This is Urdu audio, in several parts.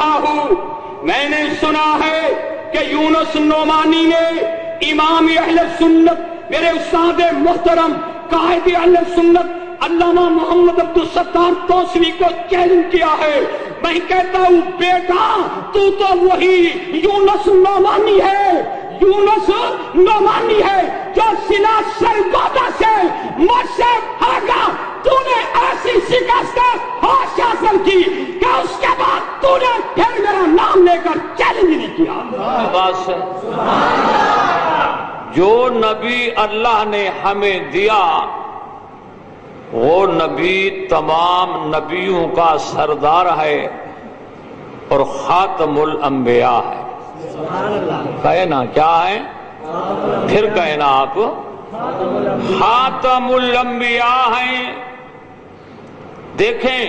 رہا ہوں، میں نے سنا ہے کہ یونس نعمانی نے امام اہل سنت، میرے استاد محترم قائد اہل سنت علامہ محمد عبدالستار توسری کو چیلنج کیا ہے۔ میں کہتا ہوں بیٹا تو وہی یونس نعمانی ہے، یونس نعمانی ہے جو سلا سرگودا سے مجھ سے بھاگا۔ تو نے ایسی شکست حاصل کی کہ اس کے بعد تو نے پھر میرا نام لے کر چیلنج نہیں کیا۔ بس جو نبی اللہ نے ہمیں دیا وہ نبی تمام نبیوں کا سردار ہے اور خاتم الانبیاء ہے۔ کہے نا کیا ہے؟ پھر کہے نا آپ خاتم الانبیاء ہیں۔ دیکھیں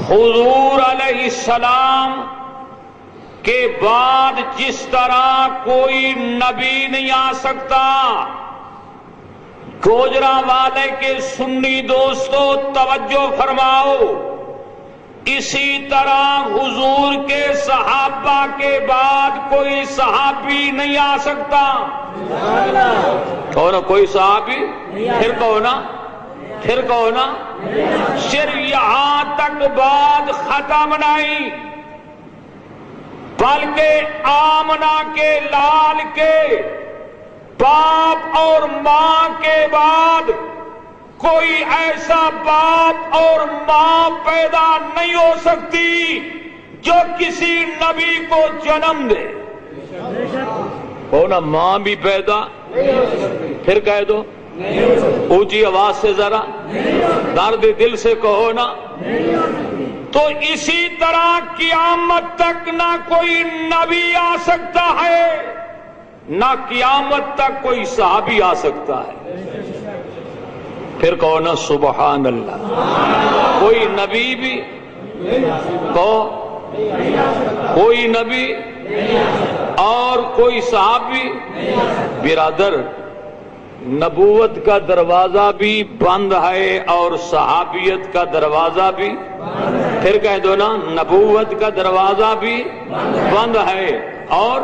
حضور علیہ السلام کے بعد جس طرح کوئی نبی نہیں آ سکتا، گوجرا والے کے سنی دوستو توجہ فرماؤ، اسی طرح حضور کے صحابہ کے بعد کوئی صحابی نہیں آ سکتا۔ کہو نا کوئی صحابی، پھر کہو نا، پھر کہو نا، صرف یہاں تک بات ختم نہیں، بلکہ آمنہ کے لال کے باپ اور ماں کے بعد کوئی ایسا باپ اور ماں پیدا نہیں ہو سکتی جو کسی نبی کو جنم دے۔ کہو نا ماں بھی پیدا، پھر کہہ دو اونچی آواز سے ذرا، درد دل سے کہو نا۔ تو اسی طرح قیامت تک نہ کوئی نبی آ سکتا ہے، نہ قیامت تک کوئی صحابی آ سکتا ہے۔ پھر کہو نا سبحان اللہ۔ کوئی نبی بھی کہو، کوئی نبی اور کوئی صحابی، برادر نبوت کا دروازہ بھی بند ہے اور صحابیت کا دروازہ بھی، پھر کہہ دو نا نبوت کا دروازہ بھی بند ہے، اور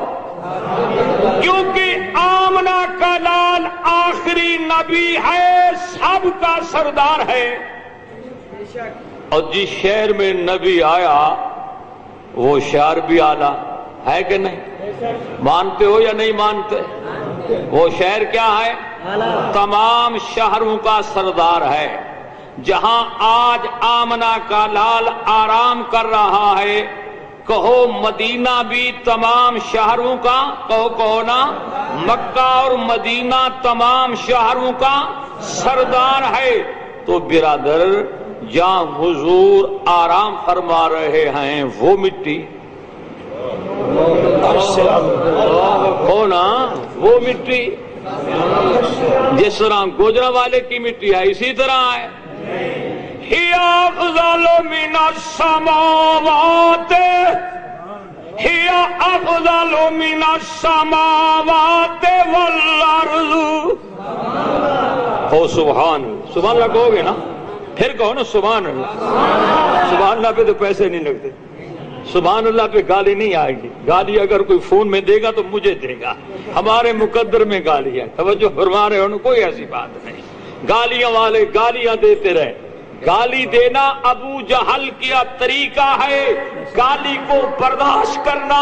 کیونکہ آمنہ کا لال آخری نبی ہے، سب کا سردار ہے، اور جس شہر میں نبی آیا وہ شہر بھی اعلیٰ ہے کہ نہیں؟ مانتے ہو یا نہیں مانتے؟ وہ شہر کیا ہے؟ تمام شہروں کا سردار ہے۔ جہاں آج آمنہ کا لال آرام کر رہا ہے، کہو مدینہ بھی تمام شہروں کا، کہو نا مکہ اور مدینہ تمام شہروں کا سردار ہے۔ تو برادر جہاں حضور آرام فرما رہے ہیں وہ مٹی، ہو نا وہ مٹی جس طرح گوجرا والے کی مٹی ہے اسی طرح ہے۔ ہی افضل من السماوات، ہی افضل من السماوات والارض۔ ہو سبحان سبحان اللہ کہو گے نا، پھر کہو نا سبحان اللہ۔ سبحان اللہ پہ تو پیسے نہیں لگتے، سبحان اللہ پہ گالی نہیں آئے گی۔ گالی اگر کوئی فون میں دے گا تو مجھے دے گا، ہمارے مقدر میں گالی ہے، توجہ فرما رہے ہو، کوئی ایسی بات نہیں۔ گالیاں والے گالیاں دیتے رہے، گالی دینا ابو جہل کا طریقہ ہے، گالی کو برداشت کرنا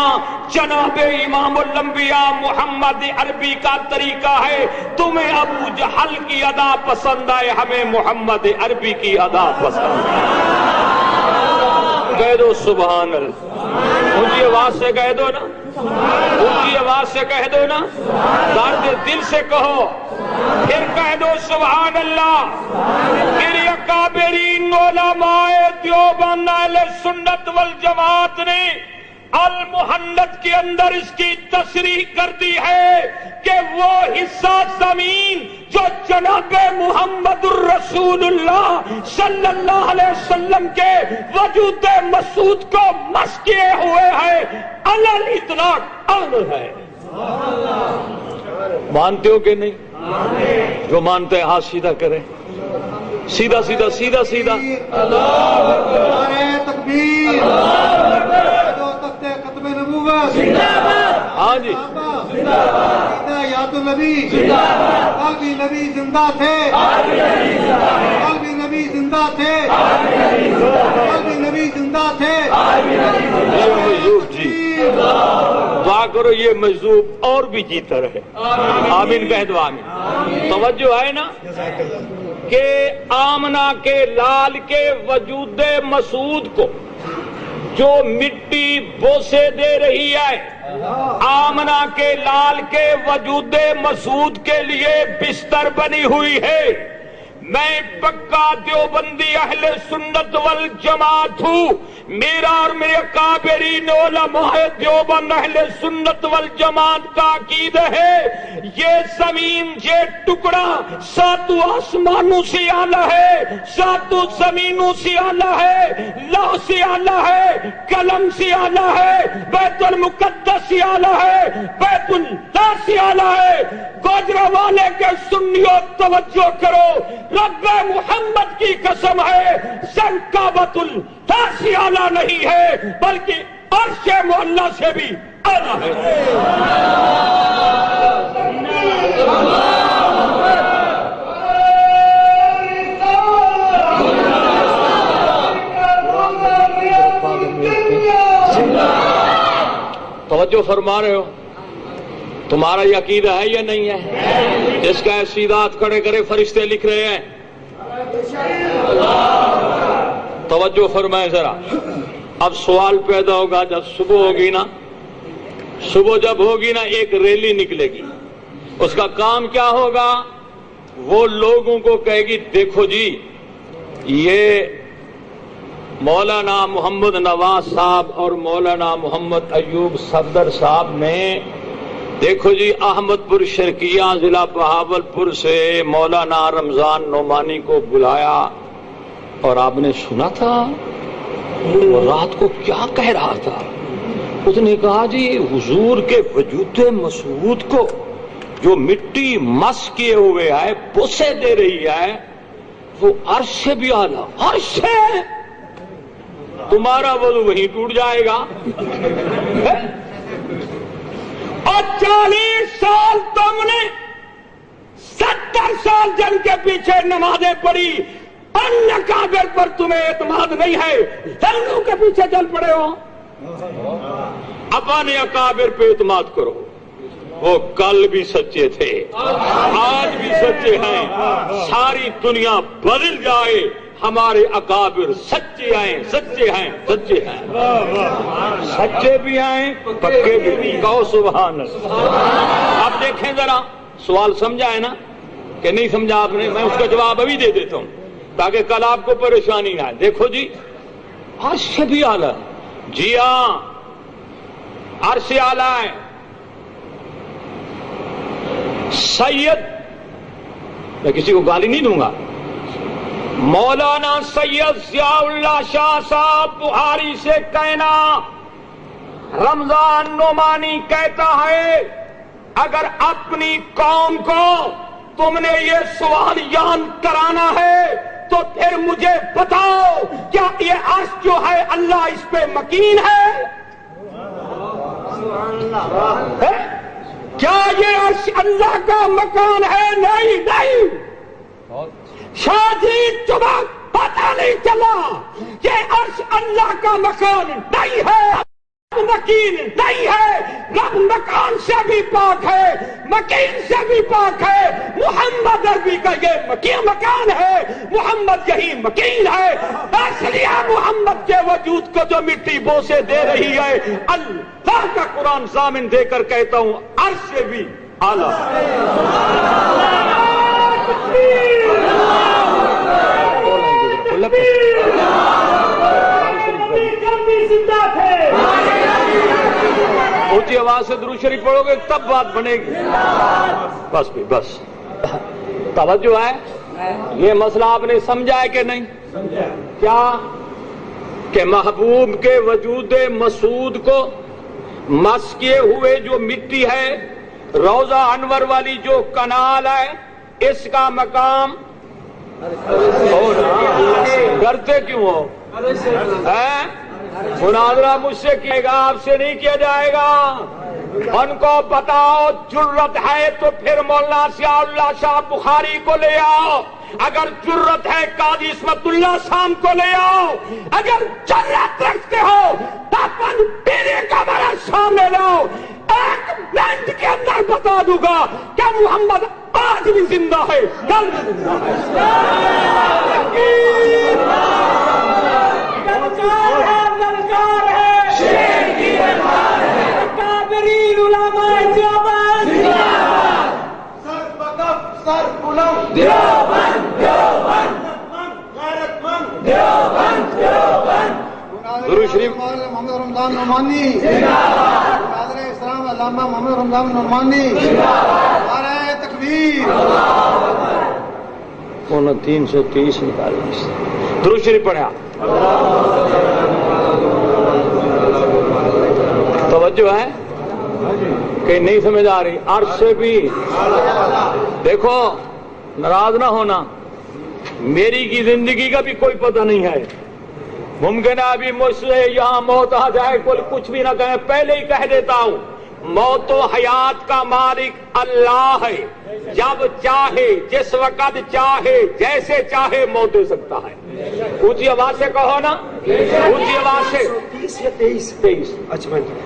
جناب امام الانبیاء محمد عربی کا طریقہ ہے۔ تمہیں ابو جہل کی ادا پسند آئے، ہمیں محمد عربی کی ادا پسند ہے۔ کہہ دو سبحان اللہ، اونچی آواز سے کہہ دو نا، اونچی آواز سے کہہ دو نا، درد دل سے کہو، پھر کہہ دو سبحان اللہ۔ پھر اکابرین علماء دیوبند اہل سنت والجماعت نے المحنت کے اندر اس کی تصریح کر دی ہے کہ وہ حصہ زمین جو جناب محمد الرسول اللہ صلی اللہ علیہ وسلم کے وجود مسعود کو مس کیے ہوئے ہیں، علی الاطلاق ارض ہے۔ مانتے ہو کہ نہیں؟ جو مانتے ہیں ہاتھ سیدھا کریں، سیدھا سیدھا سیدھا سیدھا۔ اللہ اکبر، تکبیر۔ ہاں جی یاد النبی کل بھی نبی زندہ تھے، کل بھی نبی زندہ تھے، کل بھی نبی زندہ تھے۔ یہ مجذوب جی دعا کرو یہ مجذوب اور بھی جیتا رہے، آمین کہہ دو آمین۔ توجہ ہے نا کہ آمنہ کے لال کے وجود مسعود کو جو مٹی بوسے دے رہی ہے، آمنہ کے لال کے وجود مسعود کے لیے بستر بنی ہوئی ہے۔ میں پکا دیوبندی اہل سنت والجماعت ہوں، میرا اور میرے اکابرین علماء دیوبند اہل سنت والجماعت کا عقیدہ ہے یہ زمین یہ ٹکڑا ساتوں آسمانوں سے اعلیٰ ہے، ساتوں زمینوں سے اعلیٰ ہے، لوح سے اعلیٰ ہے، قلم سے اعلیٰ ہے، بیت المقدس سے اعلیٰ ہے، بیت اللہ سے اعلیٰ ہے۔ گوجرا والے کے سنیوں توجہ کرو، رب محمد کی قسم ہے زن کعبۃ اللہ سے اعلیٰ نہیں ہے بلکہ عرش معلیٰ سے بھی اعلیٰ ہے۔ توجہ فرما رہے ہو؟ تمہارا یہ عقیدہ ہے یا نہیں ہے؟ جس کا سیدھا ہاتھ کھڑے کرے فرشتے لکھ رہے ہیں۔ توجہ فرمائے ذرا۔ اب سوال پیدا ہوگا جب صبح ہوگی نا، صبح جب ہوگی نا ایک ریلی نکلے گی، اس کا کام کیا ہوگا؟ وہ لوگوں کو کہے گی دیکھو جی یہ مولانا محمد نواز صاحب اور مولانا محمد ایوب صفدر صاحب نے دیکھو جی احمد پور شرقیہ ضلع بہاولپور سے مولانا رمضان نعمانی کو بلایا اور آپ نے سنا تھا وہ رات کو کیا کہہ رہا تھا؟ اس نے کہا جی حضور کے وجود مسعود کو جو مٹی مس کیے ہوئے ہے بوسے دے رہی ہے وہ عرش سے بھی اعلیٰ، عرش سے تمہارا وضو وہیں ٹوٹ جائے گا۔ اور 40 سال تم نے 70 سال جن کے پیچھے نمازیں پڑھی، ان اکابر پر تمہیں اعتماد نہیں ہے، دلوں کے پیچھے چل پڑے ہو۔ اپنے اکابر پہ اعتماد کرو، وہ کل بھی سچے تھے آج بھی سچے ہیں، ساری دنیا بدل جائے ہمارے اکابر سچے آئیں، سچے ہیں، سچے ہیں، سچے بھی آئیں پکے بھی، کہو سبحان اللہ۔ اب دیکھیں ذرا سوال سمجھا ہے نا کہ نہیں سمجھا آپ نے؟ میں اس کا جواب ابھی دے دیتا ہوں تاکہ کل آپ کو پریشانی نہ آئے۔ دیکھو جی عرش سے بھی اعلیٰ ہے، جی ہاں عرش سے اعلیٰ ہے۔ سید، میں کسی کو گالی نہیں دوں گا، مولانا سید ضیاء اللہ شاہ صاحب بخاری سے کہنا، رمضان نعمانی کہتا ہے اگر اپنی قوم کو تم نے یہ سوال یاد کرانا ہے تو پھر مجھے بتاؤ کیا یہ عرش جو ہے اللہ اس پہ مکین ہے؟ کیا یہ عرش اللہ کا مکان ہے؟ نہیں نہیں، شادی تمہیں پتہ نہیں چلا کہ عرش اللہ کا مکان نہیں ہے، مکین نہیں ہے، رب مکان سے بھی پاک ہے، مکین سے بھی پاک ہے۔ محمد عربی کا یہ مکان ہے، محمد یہی مکین ہے، اس لیے محمد کے وجود کو جو مٹی بوسے دے رہی ہے اللہ کا قرآن ضامن دے کر کہتا ہوں عرش سے بھی اعلیٰ۔ اونچی آواز سے درود شریف پڑھو گے تب بات بنے گی۔ بس بھی بس، توجہ ہے، یہ مسئلہ آپ نے سمجھا ہے کہ نہیں؟ کیا کہ محبوب کے وجود مسعود کو مس کیے ہوئے جو مٹی ہے، روضہ انور والی جو کنال ہے، اس کا مقام ڈرتے کیوں ہو؟ مناظرہ مجھ سے کیے گا، آپ سے نہیں کیا جائے گا۔ ان کو بتاؤ جرت ہے تو پھر مولانا ضیاء اللہ شاہ بخاری کو لے آؤ، اگر جرت ہے قاضی عصمت اللہ شام کو لے آؤ، اگر جرت رکھتے ہو تو اپن پیرے کا بڑا سامنے لاؤ، ایک منٹ کے اندر بتا دوں گا کہ محمد آج بھی زندہ ہے، کل بھی زندہ ہے۔ للکار ہے شیر کی دربار ہے، کابرین علماء دیوبند زندہ باد، سر بکف سر بلند دیوبند دیوبند غیرت مند دیوبند دیوبند درود شریف۔ محمد رمضان نعمانی زندہ باد، ناظر اسلام علامہ محمد رمضان نعمانی زندہ باد، نعرہ تکبیر۔ 330 نکالیں، درود شریف پڑھیں آپ۔ توجہ ہے کہ نہیں سمجھ آ رہی؟ عرش سے بھی دیکھو، ناراض نہ ہونا، میری کی زندگی کا بھی کوئی پتہ نہیں ہے، ممکن ہے ابھی مجھ سے یہاں موت آ جائے، کوئی کچھ بھی نہ کہے، پہلے ہی کہہ دیتا ہوں موت و حیات کا مالک اللہ ہے، جب چاہے جس وقت چاہے جیسے چاہے موت دے سکتا ہے۔ اونچی آواز سے کہو نا، اونچی آواز سے۔ 23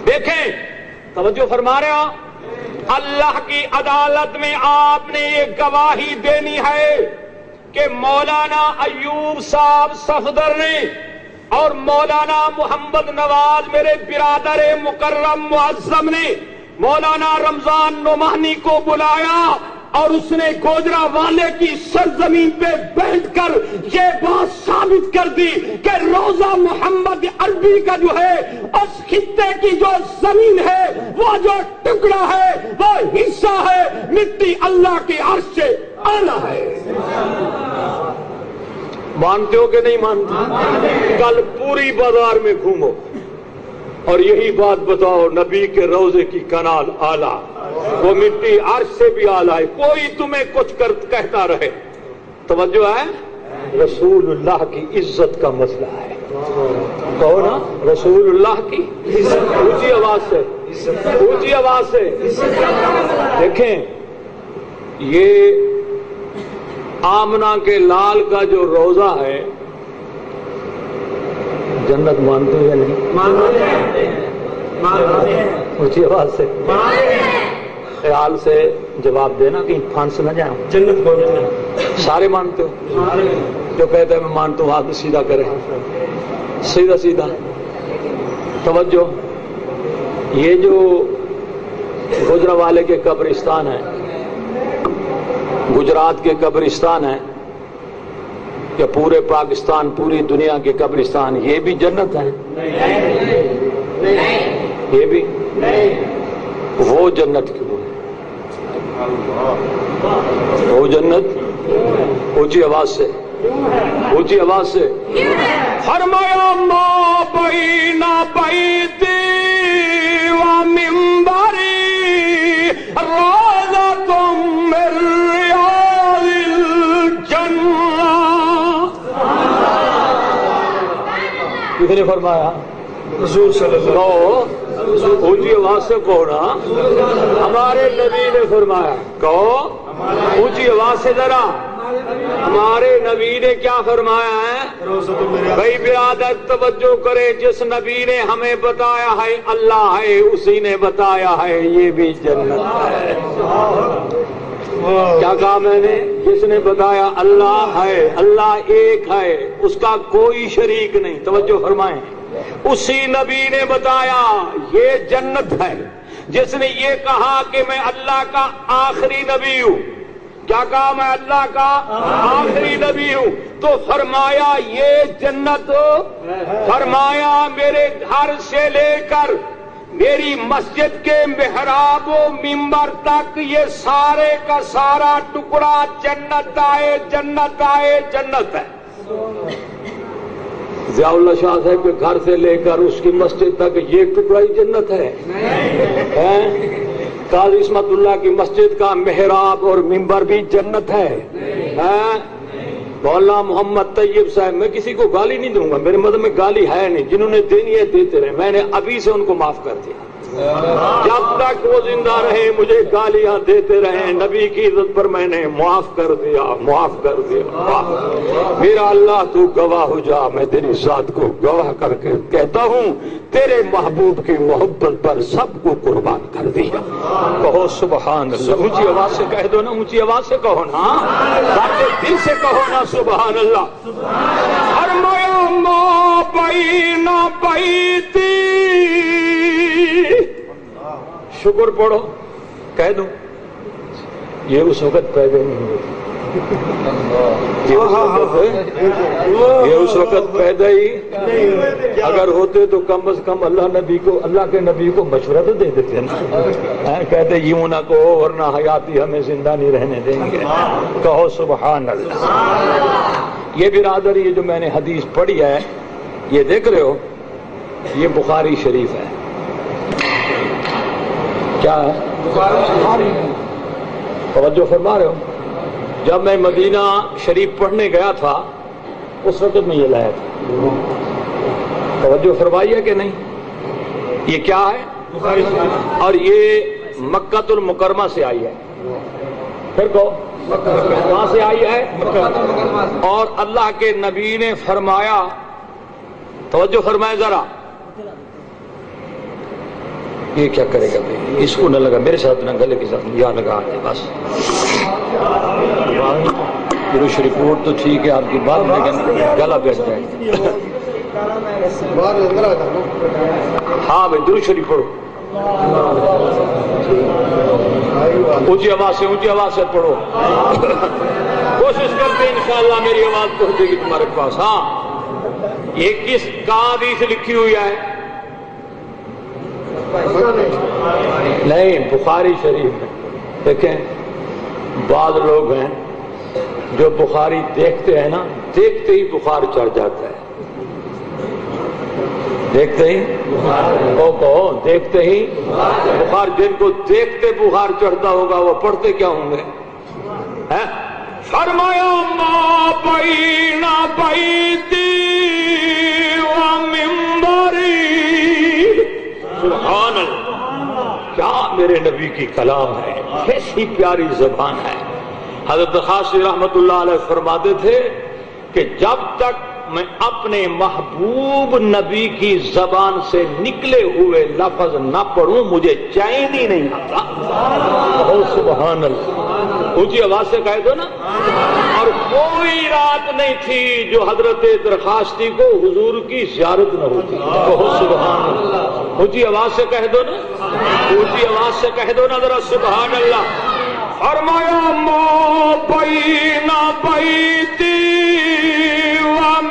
دیکھیں، توجہ فرما رہے ہو، اللہ کی عدالت میں آپ نے یہ گواہی دینی ہے کہ مولانا ایوب صاحب صفدر نے اور مولانا محمد نواز میرے برادر مکرم معظم نے مولانا رمضان نعمانی کو بلایا اور اس نے گوجرا والے کی سرزمین پہ بیٹھ کر یہ بات ثابت کر دی کہ روضہ محمد عربی کا جو ہے اس خطے کی جو زمین ہے، وہ جو ٹکڑا ہے، وہ حصہ ہے، مٹی اللہ کی عرش سے اعلیٰ ہے۔ مانتے ہو کہ نہیں مانتے؟ کل پوری بازار میں گھومو اور یہی بات بتاؤ، نبی کے روضے کی کنال اعلیٰ، وہ مٹی عرش سے بھی اعلیٰ ہے، کوئی تمہیں کچھ کہتا رہے۔ توجہ ہے، رسول اللہ کی عزت کا مسئلہ ہے، کہو نا رسول اللہ کی عزت، اونچی آواز سے، اونچی آواز سے۔ دیکھیں، یہ آمنہ کے لال کا جو روضہ ہے، جنت مانتے یا نہیں؟ اونچی آواز سے، خیال سے جواب دینا کہ پھانس نہ جائیں۔ جنت سارے مانتے ہو؟ جو کہتے ہیں میں مانتا ہوں ہاتھ سیدھا کرے، سیدھا سیدھا۔ توجہ، یہ جو گجرا والے کے قبرستان ہے، گجرات کے قبرستان ہے، یا پورے پاکستان پوری دنیا کے قبرستان، یہ بھی جنت ہے؟ یہ بھی وہ جنت کیوں ہے؟ وہ جنت، اونچی آواز سے، اونچی آواز سے۔ فرمایا ما بین بیتی و منبری روضۃ من ریاض الجنہ۔ کس نے فرمایا؟ رسول صلی اللہ علیہ وسلم۔ اونچی آواز سے کہو نا، ہمارے نبی نے فرمایا، کہو اونچی آواز سے ذرا، ہمارے نبی نے کیا فرمایا ہے؟ بھائی برادر توجہ کرے، جس نبی نے ہمیں بتایا ہے اللہ ہے، اسی نے بتایا ہے یہ بھی جنت ہے۔ کیا کہا میں نے؟ جس نے بتایا اللہ ہے، اللہ ایک ہے، اس کا کوئی شریک نہیں، توجہ فرمائیں، اسی نبی نے بتایا یہ جنت ہے۔ جس نے یہ کہا کہ میں اللہ کا آخری نبی ہوں، کیا کہا؟ میں اللہ کا آخری نبی ہوں، تو فرمایا یہ جنت، فرمایا میرے گھر سے لے کر میری مسجد کے محراب و ممبر تک یہ سارے کا سارا ٹکڑا جنت آئے، جنت آئے، جنت ہے۔ ضیاء اللہ شاہ صاحب کے گھر سے لے کر اس کی مسجد تک یہ ٹکڑا ہی جنت ہے؟ قاضی عصمت اللہ کی مسجد کا محراب اور ممبر بھی جنت ہے؟ مولانا محمد طیب صاحب، میں کسی کو گالی نہیں دوں گا، میرے مطلب میں گالی ہے نہیں، جنہوں نے دینی ہے دیتے رہے، میں نے ابھی سے ان کو معاف کر دیا، جب تک وہ زندہ رہے مجھے گالیاں دیتے رہے، نبی کی عزت پر میں نے معاف کر دیا، معاف کر دیا۔ میرا اللہ تو گواہ ہو جا، میں تیری ذات کو گواہ کر کے کہتا ہوں تیرے محبوب کی محبت پر سب کو قربان کر دیا۔ کہو سبحان اللہ، اونچی آواز سے کہہ دو نا، اونچی آواز سے کہو نا، سارے دل سے کہو نا سبحان اللہ۔ فرمایا ما بین بیتی، شکر پڑھو، کہہ دو یہ اس وقت پیدا نہیں ہوئی، یہ اس وقت پیدا ہی اگر ہوتے تو کم از کم اللہ کے نبی کو مشورہ تو دے دیتے نا، کہتے یوں نہ کہو ورنہ حیاتی ہمیں زندہ نہیں رہنے دیں گے۔ کہو سبحان اللہ۔ یہ برادر، یہ جو میں نے حدیث پڑھی ہے، یہ دیکھ رہے ہو، یہ بخاری شریف ہے۔ کیا ہے؟ توجہ فرما رہے ہو؟ جب میں مدینہ شریف پڑھنے گیا تھا اس وقت میں یہ لایا تھا، توجہ فرمائی ہے کہ نہیں؟ یہ کیا ہے؟ اور یہ مکہ المکرمہ سے آئی ہے، پھر کہو کہاں سے آئی ہے؟ اور اللہ کے نبی نے فرمایا، توجہ فرمائے ذرا، یہ کیا کرے گا بھائی، اس کو نہ لگا میرے ساتھ، نہ گلے کے ساتھ، یا لگا بس درود شریف تو ٹھیک ہے آپ کی بات، لیکن گلا بیٹھ جائے۔ ہاں بھائی درود شریف پڑھو، اونچی آواز سے پڑھو، کوشش کرتے انشاءاللہ میری آواز پہنچے گی تمہارے پاس۔ ہاں، یہ کس کا حدیث لکھی ہوئی ہے؟ نہیں، بخاری شریف میں۔ دیکھیں بعض لوگ ہیں جو بخاری دیکھتے ہیں نا، دیکھتے ہی بخار چڑھ جاتا ہے، دیکھتے ہی کہو دیکھتے ہی بخار، جن کو دیکھتے بخار چڑھتا ہوگا وہ پڑھتے کیا ہوں گے؟ فرمایا ما بین بیتی و منبری، سبحان اللہ، کیا میرے نبی کی کلام ہے، کیسی پیاری زبان ہے۔ حضرت خاصی رحمت اللہ علیہ فرماتے تھے کہ جب تک میں اپنے محبوب نبی کی زبان سے نکلے ہوئے لفظ نہ پڑھوں مجھے چین ہی نہیں آتا۔ سبحان اللہ، اونچی آواز سے کہہ دو نا۔ اور کوئی رات نہیں تھی جو حضرت درخواستی کو حضور کی زیارت نہ ہوتی۔ سبحان اللہ، اونچی آواز سے کہہ دو نا، اونچی آواز سے کہہ دو نا ذرا سبحان اللہ۔ فرمایا ما بین بیتی و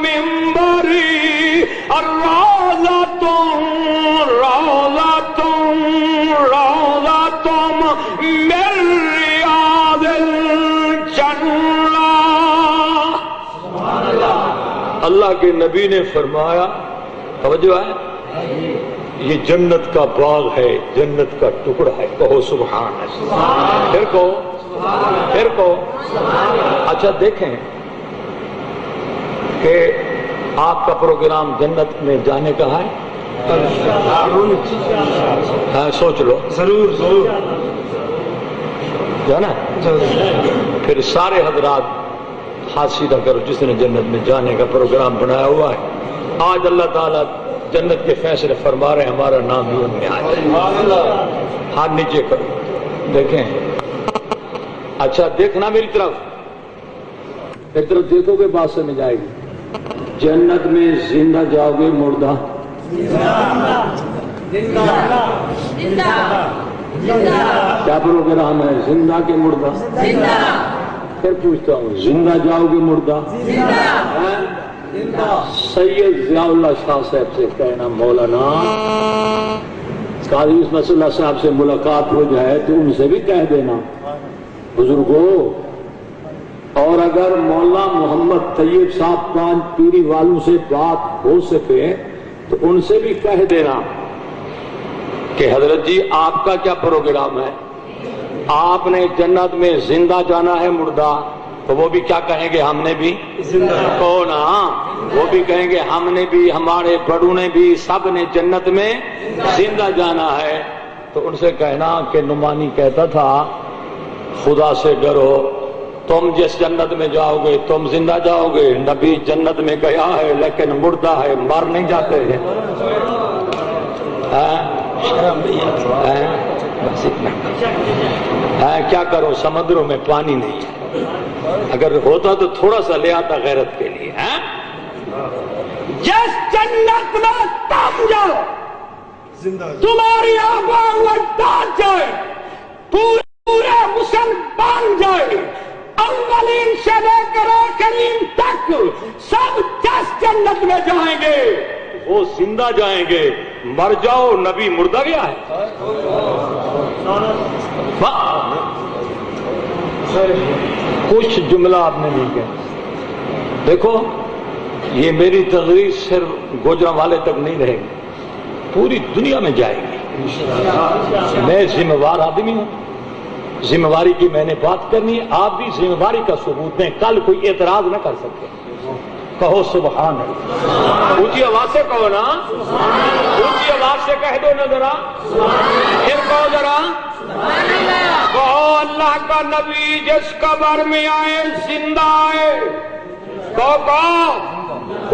منبری روضۃ روضۃ روضۃ من ریاض الجنہ۔ اللہ کے نبی نے فرمایا، توجہ ہے، یہ جنت کا باغ ہے، جنت کا ٹکڑا ہے۔ کہو سبحان اللہ، پھر کہو۔ اچھا دیکھیں کہ آپ کا پروگرام جنت میں جانے کا ہے، سوچ لو، ضرور جانا۔ پھر سارے حضرات ہاتھ سیدھا کرو جس نے جنت میں جانے کا پروگرام بنایا ہوا ہے۔ آج اللہ تعالیٰ جنت کے فیصلے فرما رہے ہیں، ہمارا نام بھی ان میں آ جائے۔ ہاتھ نیچے کرو، دیکھیں۔ اچھا دیکھنا میری طرف دیکھو گے بات سمجھ آئے گی۔ جنت میں زندہ جاؤ گے مردہ؟ کیا پروگرام ہے، زندہ کے مردہ؟ پھر پوچھتا ہوں، زندہ جاؤ گے مردہ؟ سید ضیاء اللہ شاہ صاحب سے کہنا، مولانا قاضی اسمت اللہ صاحب سے ملاقات ہو جائے تو ان سے بھی کہہ دینا بزرگوں، اور اگر مولانا محمد طیب صاحب پانچ پیری والوں سے بات ہو سکے تو ان سے بھی کہہ دینا کہ حضرت جی آپ کا کیا پروگرام ہے، آپ نے جنت میں زندہ جانا ہے مردہ؟ تو وہ بھی کیا کہیں گے؟ ہم نے بھی کون؟ ہاں وہ بھی کہیں گے ہم نے بھی، ہمارے بڑوں نے بھی، سب نے جنت میں زندہ جانا ہے۔ تو ان سے کہنا کہ نعمانی کہتا تھا خدا سے ڈرو، تم جس جنت میں جاؤ گے تم زندہ جاؤ گے، نبی جنت میں گیا ہے لیکن مردہ ہے، مر نہیں جاتے ہیں۔ بس اتنا کیا کرو، سمندروں میں پانی نہیں ہے، اگر ہوتا تو تھوڑا سا لے آتا غیرت کے لیے۔ جس جنت میں تم جاؤ تمہاری آبا اجداد جائے، پورے مسلمان جائے، اولین سے لے کر آخرین تک سب جس جنت میں جائیں گے وہ زندہ جائیں گے۔ مر جاؤ، نبی مردہ گیا ہے۔ کچھ جملہ آپ نے نہیں کہا۔ دیکھو یہ میری تقریر صرف گوجرانوالے تک نہیں رہے گی، پوری دنیا میں جائے گی۔ میں ذمہ دار آدمی ہوں، ذمہ داری کی میں نے بات کرنی ہے، آپ بھی ذمہ داری کا ثبوت دیں، کل کوئی اعتراض نہ کر سکے۔ کہو سبحان اللہ، اونچی آواز سے کہو نا، اونچی آواز سے کہہ دو نا ذرا، پھر کہو ذرا، کہو اللہ کا نبی جس قبر میں آئے زندہ آئے، کہو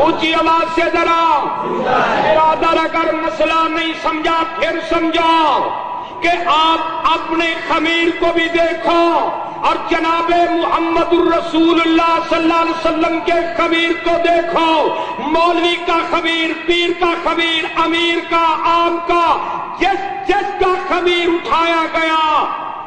اونچی آواز سے ذرا۔ برادر اگر مسئلہ نہیں سمجھا پھر سمجھا کہ آپ اپنے خمیر کو بھی دیکھو اور جناب محمد الرسول اللہ صلی اللہ علیہ وسلم کے خمیر کو دیکھو۔ مولوی کا خمیر، پیر کا خمیر، امیر کا، عام کا، جس کا خمیر اٹھایا گیا،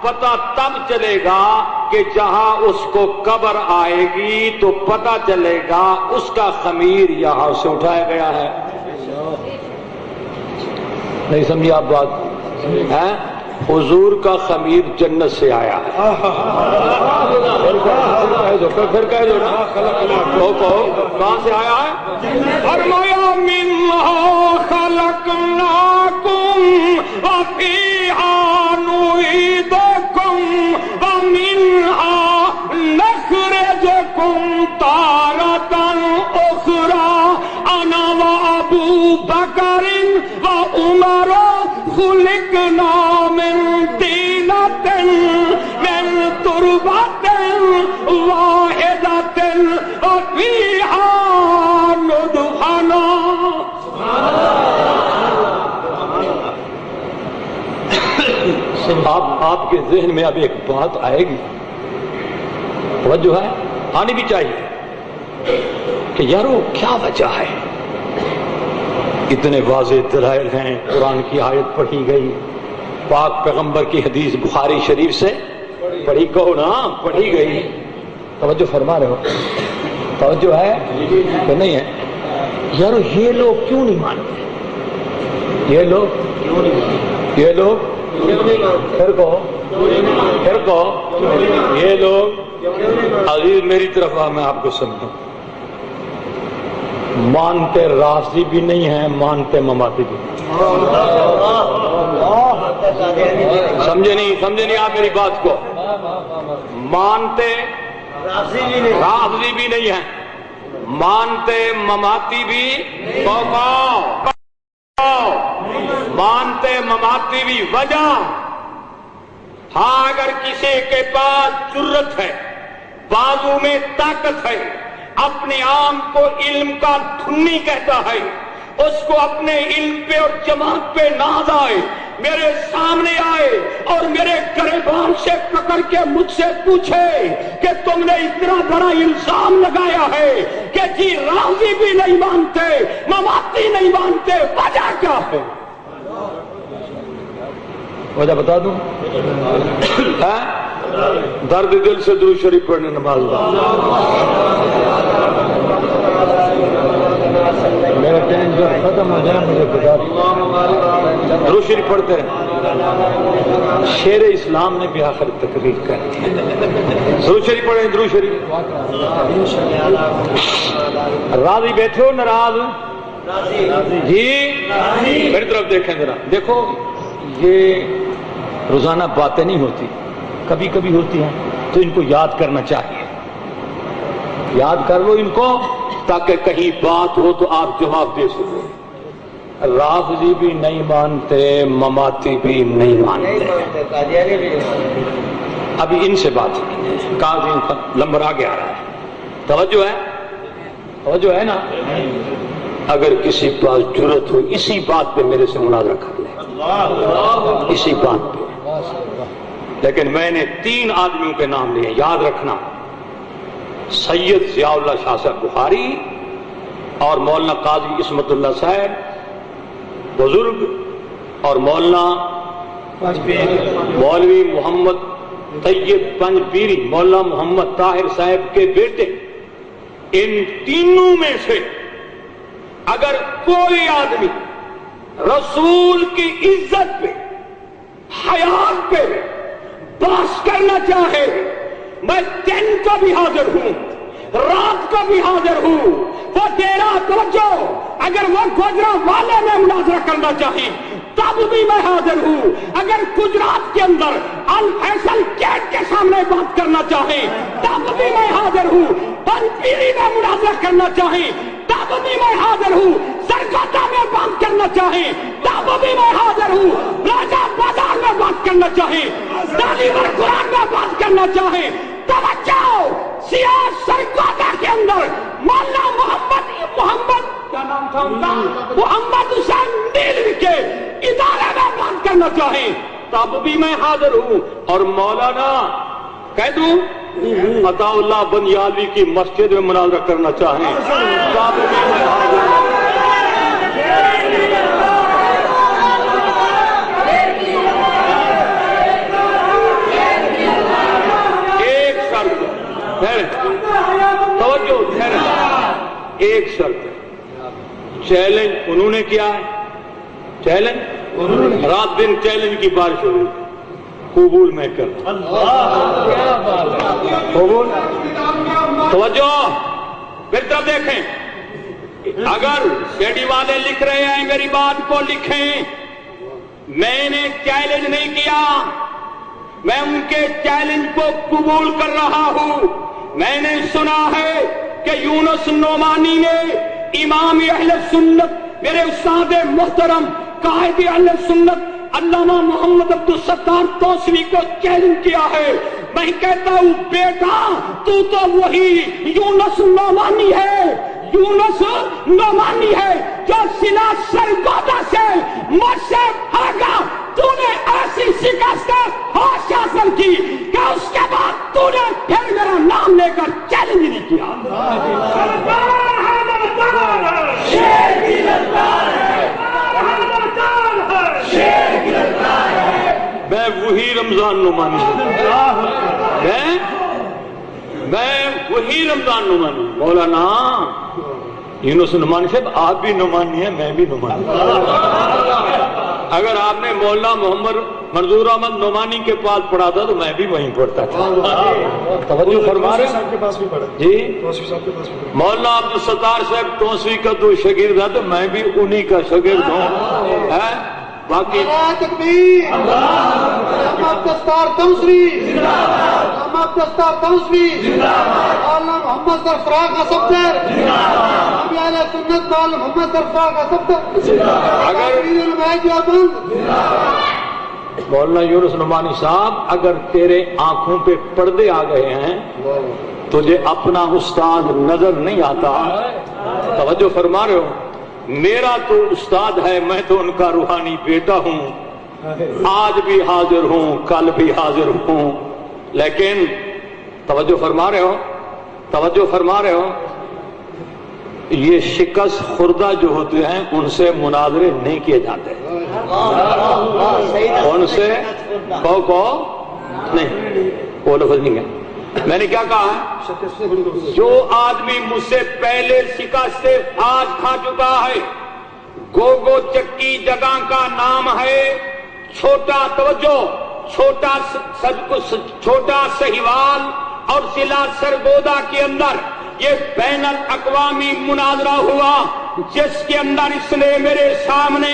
پتہ تب چلے گا کہ جہاں اس کو قبر آئے گی تو پتہ چلے گا اس کا خمیر یہاں سے اٹھایا گیا ہے۔ نہیں سمجھی آپ بات؟ حضور کا خمیر جنت سے آیا ہے۔ پھر کہہ دو نا، کہو کہاں سے آیا ہے؟ فرمایا منہا خلقناکم وفیہا نعیدکم ومنہا نخرجکم تارۃ اخری انا وابو بکر وعمر خلقنا من طینۃ من تربۃ واحدۃ وفیہا ندفن۔ آپ کے ذہن میں اب ایک بات آئے گی، توجہ ہے، آنی بھی چاہیے کہ یارو کیا وجہ ہے؟ اتنے واضح دلائل ہیں، قرآن کی آیت پڑھی گئی، پاک پیغمبر کی حدیث بخاری شریف سے پڑھی، کہو نا پڑھی گئی، توجہ فرما رہے ہو؟ توجہ ہے کہ نہیں ہے؟ یارو یہ لوگ کیوں نہیں مانتے؟ یہ لوگ پھر کہو یہ لوگ عزیز میری طرف آ، میں آپ کو سمجھوں، مانتے راضی بھی نہیں ہیں، مانتے مماتی بھی نہیں۔ سمجھے نہیں آپ میری بات کو؟ مانتے راضی بھی نہیں ہیں، مانتے مماتی بھی، مانتے مماتی بھی۔ وجہ ہاں، اگر کسی کے پاس جرت ہے، بازو میں طاقت ہے، اپنے عام کو علم کا دھنی کہتا ہے، اس کو اپنے علم پہ اور جماعت پہ ناز آئے، میرے سامنے آئے اور میرے گریبان سے پکڑ کے مجھ سے پوچھے کہ تم نے اتنا بڑا الزام لگایا ہے کہ جی راضی بھی نہیں مانتے، مماتی نہیں مانتے، وجہ کیا ہے؟ وجہ بتا دوں؟ درد دل سے درود شریف پڑھنے نماز میرا ٹائم جو ختم ہو جائے مجھے بتا دو۔ درود شریف پڑھتے ہیں، شیر اسلام نے بھی آخر تقریر کر درود شریف پڑھیں، درود شریف۔ راضی بیٹھے ہو ناراض جی؟ میری طرف دیکھیں ذرا، دیکھو یہ روزانہ باتیں نہیں ہوتی، کبھی کبھی ہوتی ہیں، تو ان کو یاد کرنا چاہیے۔ یاد کر لو ان کو تاکہ کہیں بات ہو تو آپ جواب دے سکو. رافضی بھی نہیں مانتے, مماتی بھی نہیں مانتے. ابھی ان سے بات قاضی نمبر آگے آ رہا ہے. توجہ ہے, توجہ ہے نا. اگر کسی پاس جرت ہو اسی بات پہ میرے سے مناظرہ کر لے, اسی بات پہ. لیکن میں نے 3 آدمیوں کے نام لیے, یاد رکھنا. سید ضیاء اللہ شاہ صاحب بخاری اور مولانا قاضی عصمت اللہ صاحب بزرگ اور مولانا مولوی محمد طیب پنج پیری مولانا محمد طاہر صاحب کے بیٹے. ان تینوں میں سے اگر کوئی آدمی رسول کی عزت پہ, حیات پہ بحث کرنا چاہے, میں دن کو بھی حاضر ہوں, رات کو بھی حاضر ہوں. وہ تیرا توجہ اگر وہ گوجرانوالے میں مناظرہ کرنا چاہے تب بھی میں حاضر ہوں. اگر گجرات کے اندر الفیصل گیٹ کے سامنے بات کرنا چاہے تب بھی میں حاضر ہوں. پنپیری میں مناظرہ کرنا چاہے تب بھی میں حاضر ہوں. سرگودا میں بات کرنا چاہے تب بھی میں حاضر ہوں. راجہ بازار میں بات کرنا چاہے, تعلیم قرآن میں بات کرنا چاہے. توجہ, سیاست سرگودا کے اندر مولانا محمد کیا نام تھا ان کا, محمد حسین نیلوی کے ادارے میں بات کرنا چاہے تب بھی میں حاضر ہوں. اور مولانا کہہ دوں عطا اللہ بنیالوی کی مسجد میں مناظرہ کرنا چاہیں تب بھی میں حاضر ہوں. ایک شرط, توجہ, ایک شرط, چیلنج انہوں نے کیا ہے, چیلنج رات دن چیلنج کی بارش ہوئی, قبول میں کر. قبول. توجہ, پھر طرف دیکھیں. اگر سیڈی والے لکھ رہے ہیں میری بات کو لکھیں. میں نے چیلنج نہیں کیا, میں ان کے چیلنج کو قبول کر رہا ہوں. میں نے سنا ہے کہ یونس نعمانی نے امام اہل سنت میرے استاد محترم قائد اہل سنت علامہ محمد عبدالستار توسوی کو چیلنج کیا ہے. میں کہتا ہوں بیٹا تو وہی یونس نعمانی ہے, یونس نعمانی ہے جو سلا سرگودا سے مجھ سے بھاگا. تو نے ایسی شکست ہوش حاصل کی کہ اس کے بعد تو نے پھر میرا نام لے کر چیلنج نہیں کیا. میں وہی رمضان نعمانی ہوں, میں وہی رمضان نعمانی. مولانا یونس نعمانی صاحب آپ بھی نعمانی ہیں, میں بھی نعمانی. اگر آپ نے مولانا محمد منظور احمد نعمانی کے پاس پڑھا تھا تو میں بھی وہیں پڑھتا تھا. توجہ فرما رہے جی. مولانا عبدالستار صاحب توسوی کا تو شاگرد تھا تو میں بھی انہی کا شاگرد ہوں. باقی دستار توسوی, دستار توسوی, محمد سرفراز کا صفدر, سنت مال محمد سرفراز کا صفدر. مولانا یونس نعمانی صاحب اگر تیرے آنکھوں پہ پردے آ گئے ہیں تجھے اپنا استاد نظر نہیں آتا. توجہ فرما رہے ہو. میرا تو استاد ہے, میں تو ان کا روحانی بیٹا ہوں, آج بھی حاضر ہوں, کل بھی حاضر ہوں. لیکن توجہ فرما رہے ہو, توجہ فرما رہے ہو, یہ شکست خوردہ جو ہوتے ہیں ان سے مناظرے نہیں کیے جاتے, ان سے کو نہیں, وہ لفظ نہیں ہے. میں نے کیا کہا, جو آدمی مجھ سے پہلے شکست سے آج کھا چکا ہے, گوگو چکی جگہ کا نام ہے چھوٹا, توجہ, چھوٹا سہیوال اور ضلع سرگودا کے اندر یہ بین الاقوامی مناظرہ ہوا جس کے اندر اس نے میرے سامنے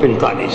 45,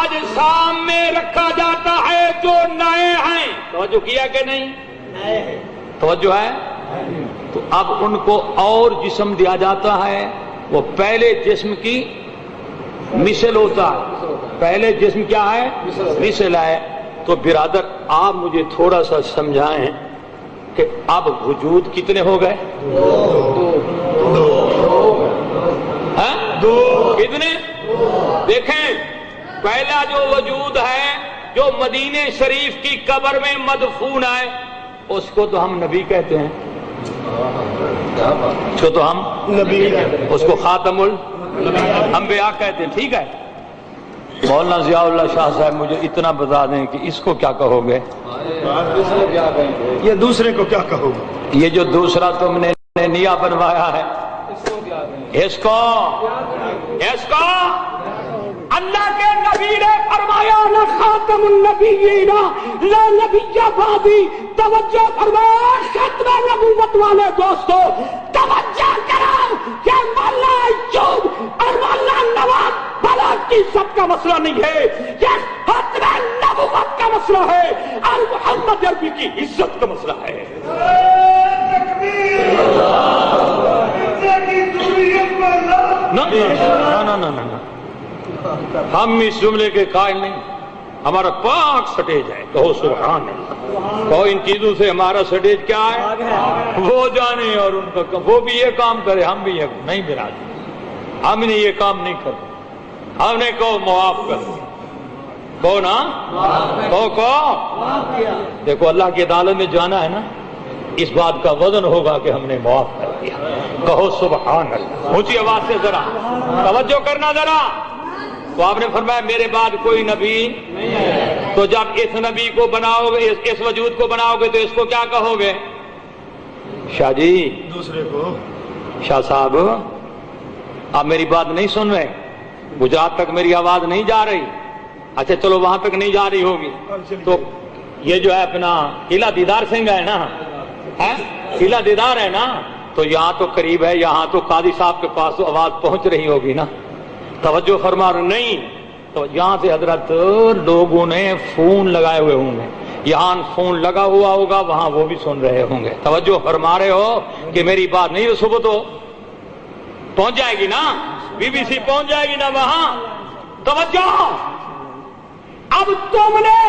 اجسام میں رکھا جاتا ہے جو نئے ہیں. توجہ کیا کہ نہیں؟ توجہ ہے. تو اب ان کو اور جسم دیا جاتا ہے، وہ پہلے جسم کی مثل ہوتا ہے. پہلے جسم کیا ہے؟ مثل ہے. تو برادر آپ مجھے تھوڑا سا سمجھائیں کہ اب وجود کتنے ہو گئے؟ دو. کتنے؟ دیکھیں، پہلا جو وجود ہے جو مدینے شریف کی قبر میں مدفون ہے، اس کو تو ہم نبی کہتے ہیں. اس کو تو ہم نبی کہتے ہیں. اس کو خاتم الانبیاء کہتے ہیں. ٹھیک ہے. مولانا ضیاء اللہ شاہ صاحب مجھے اتنا بتا دیں کہ اس کو کیا کہو گے؟ یہ دوسرے کو کیا کہو گے؟ یہ جو دوسرا تم نے نیا بنوایا ہے، اس کو اللہ کے نبی نے فرمایا نا خاتم النبیین لا نبی بعدی. توجہ فرمایا ختم نبوت والے دوستو، توجہ کرو کہ مولا ایوب اور مولا نواز بلا کی سب کا مسئلہ نہیں ہے، یہ ختم نبوت کا مسئلہ ہے اور محمد عربی کی عزت کا مسئلہ ہے. نہ ہم اس جملے کے قائل نہیں. ہمارا پاک سٹیج ہے. کہو سبحان اللہ. کہو ان چیزوں سے ہمارا سٹیج کیا ہے وہ جانے، اور ان کا وہ بھی یہ کام کرے، ہم بھی یہ نہیں. برادر ہم نے یہ کام نہیں کرتے. ہم نے کہو معاف کر دیا. کہو نا، کہو. دیکھو اللہ کی عدالت میں جانا ہے نا، اس بات کا وزن ہوگا کہ ہم نے معاف کر دیا. کہو سبحان اللہ. اونچی آواز سے ذرا توجہ کرنا ذرا. تو آپ نے فرمایا میرے بعد کوئی نبی نہیں ہے. تو جب اس نبی کو بناؤ گے، اس وجود کو بناؤ گے، تو اس کو کیا کہو گے؟ شاہ جی، دوسرے کو. شاہ صاحب آپ میری بات نہیں سن رہے. گجرات تک میری آواز نہیں جا رہی. اچھا چلو وہاں تک نہیں جا رہی ہوگی. تو یہ جو ہے اپنا قلعہ دیدار سنگھ ہے نا، قلعہ دیدار ہے نا، تو یہاں تو قریب ہے. یہاں تو قاضی صاحب کے پاس تو آواز پہنچ رہی ہوگی نا. توجہ فرما رہے نہیں. تو یہاں سے حضرت لوگوں نے فون لگائے ہوئے ہوں گے. یہاں فون لگا ہوا ہوگا، وہاں وہ بھی سن رہے ہوں گے. توجہ فرما رہے ہو کہ میری بات نہیں صبح تو پہنچ جائے گی نا، بی بی سی پہنچ جائے گی نا وہاں. توجہ. اب تم نے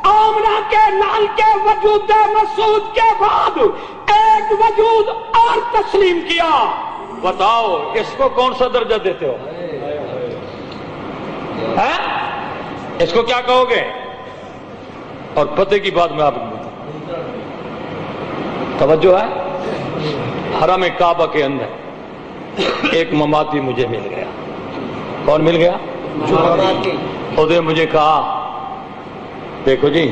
آمنہ کے لال کے وجود مسعود کے بعد ایک وجود اور تسلیم کیا. بتاؤ اس کو کون سا درجہ دیتے ہو؟ اس کو کیا کہو گے؟ اور پتہ کی بات میں آپ کو بتاؤں. توجہ ہے. حرم کعبہ کے اندر ایک مماتی مجھے مل گیا. کون مل گیا؟ خود نے مجھے کہا دیکھو جی،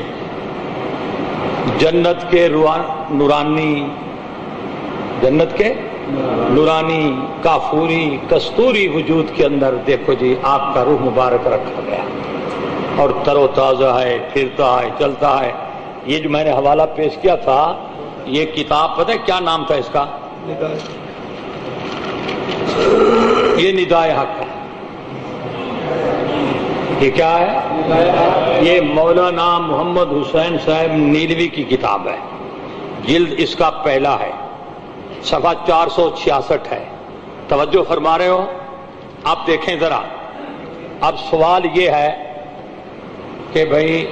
جنت کے نورانی کافوری کستوری وجود کے اندر دیکھو جی آپ کا روح مبارک رکھا گیا اور تر و تازہ ہے، پھرتا ہے، چلتا ہے. یہ جو میں نے حوالہ پیش کیا تھا، یہ کتاب پتہ ہے کیا نام تھا اس کا؟ یہ ندائے حق ہے. یہ کیا ہے؟ یہ مولانا محمد حسین صاحب نیلوی کی کتاب ہے. جلد اس کا پہلا ہے، صفحہ 466 ہے. توجہ فرما رہے ہو؟ آپ دیکھیں ذرا. اب سوال یہ ہے کہ بھائی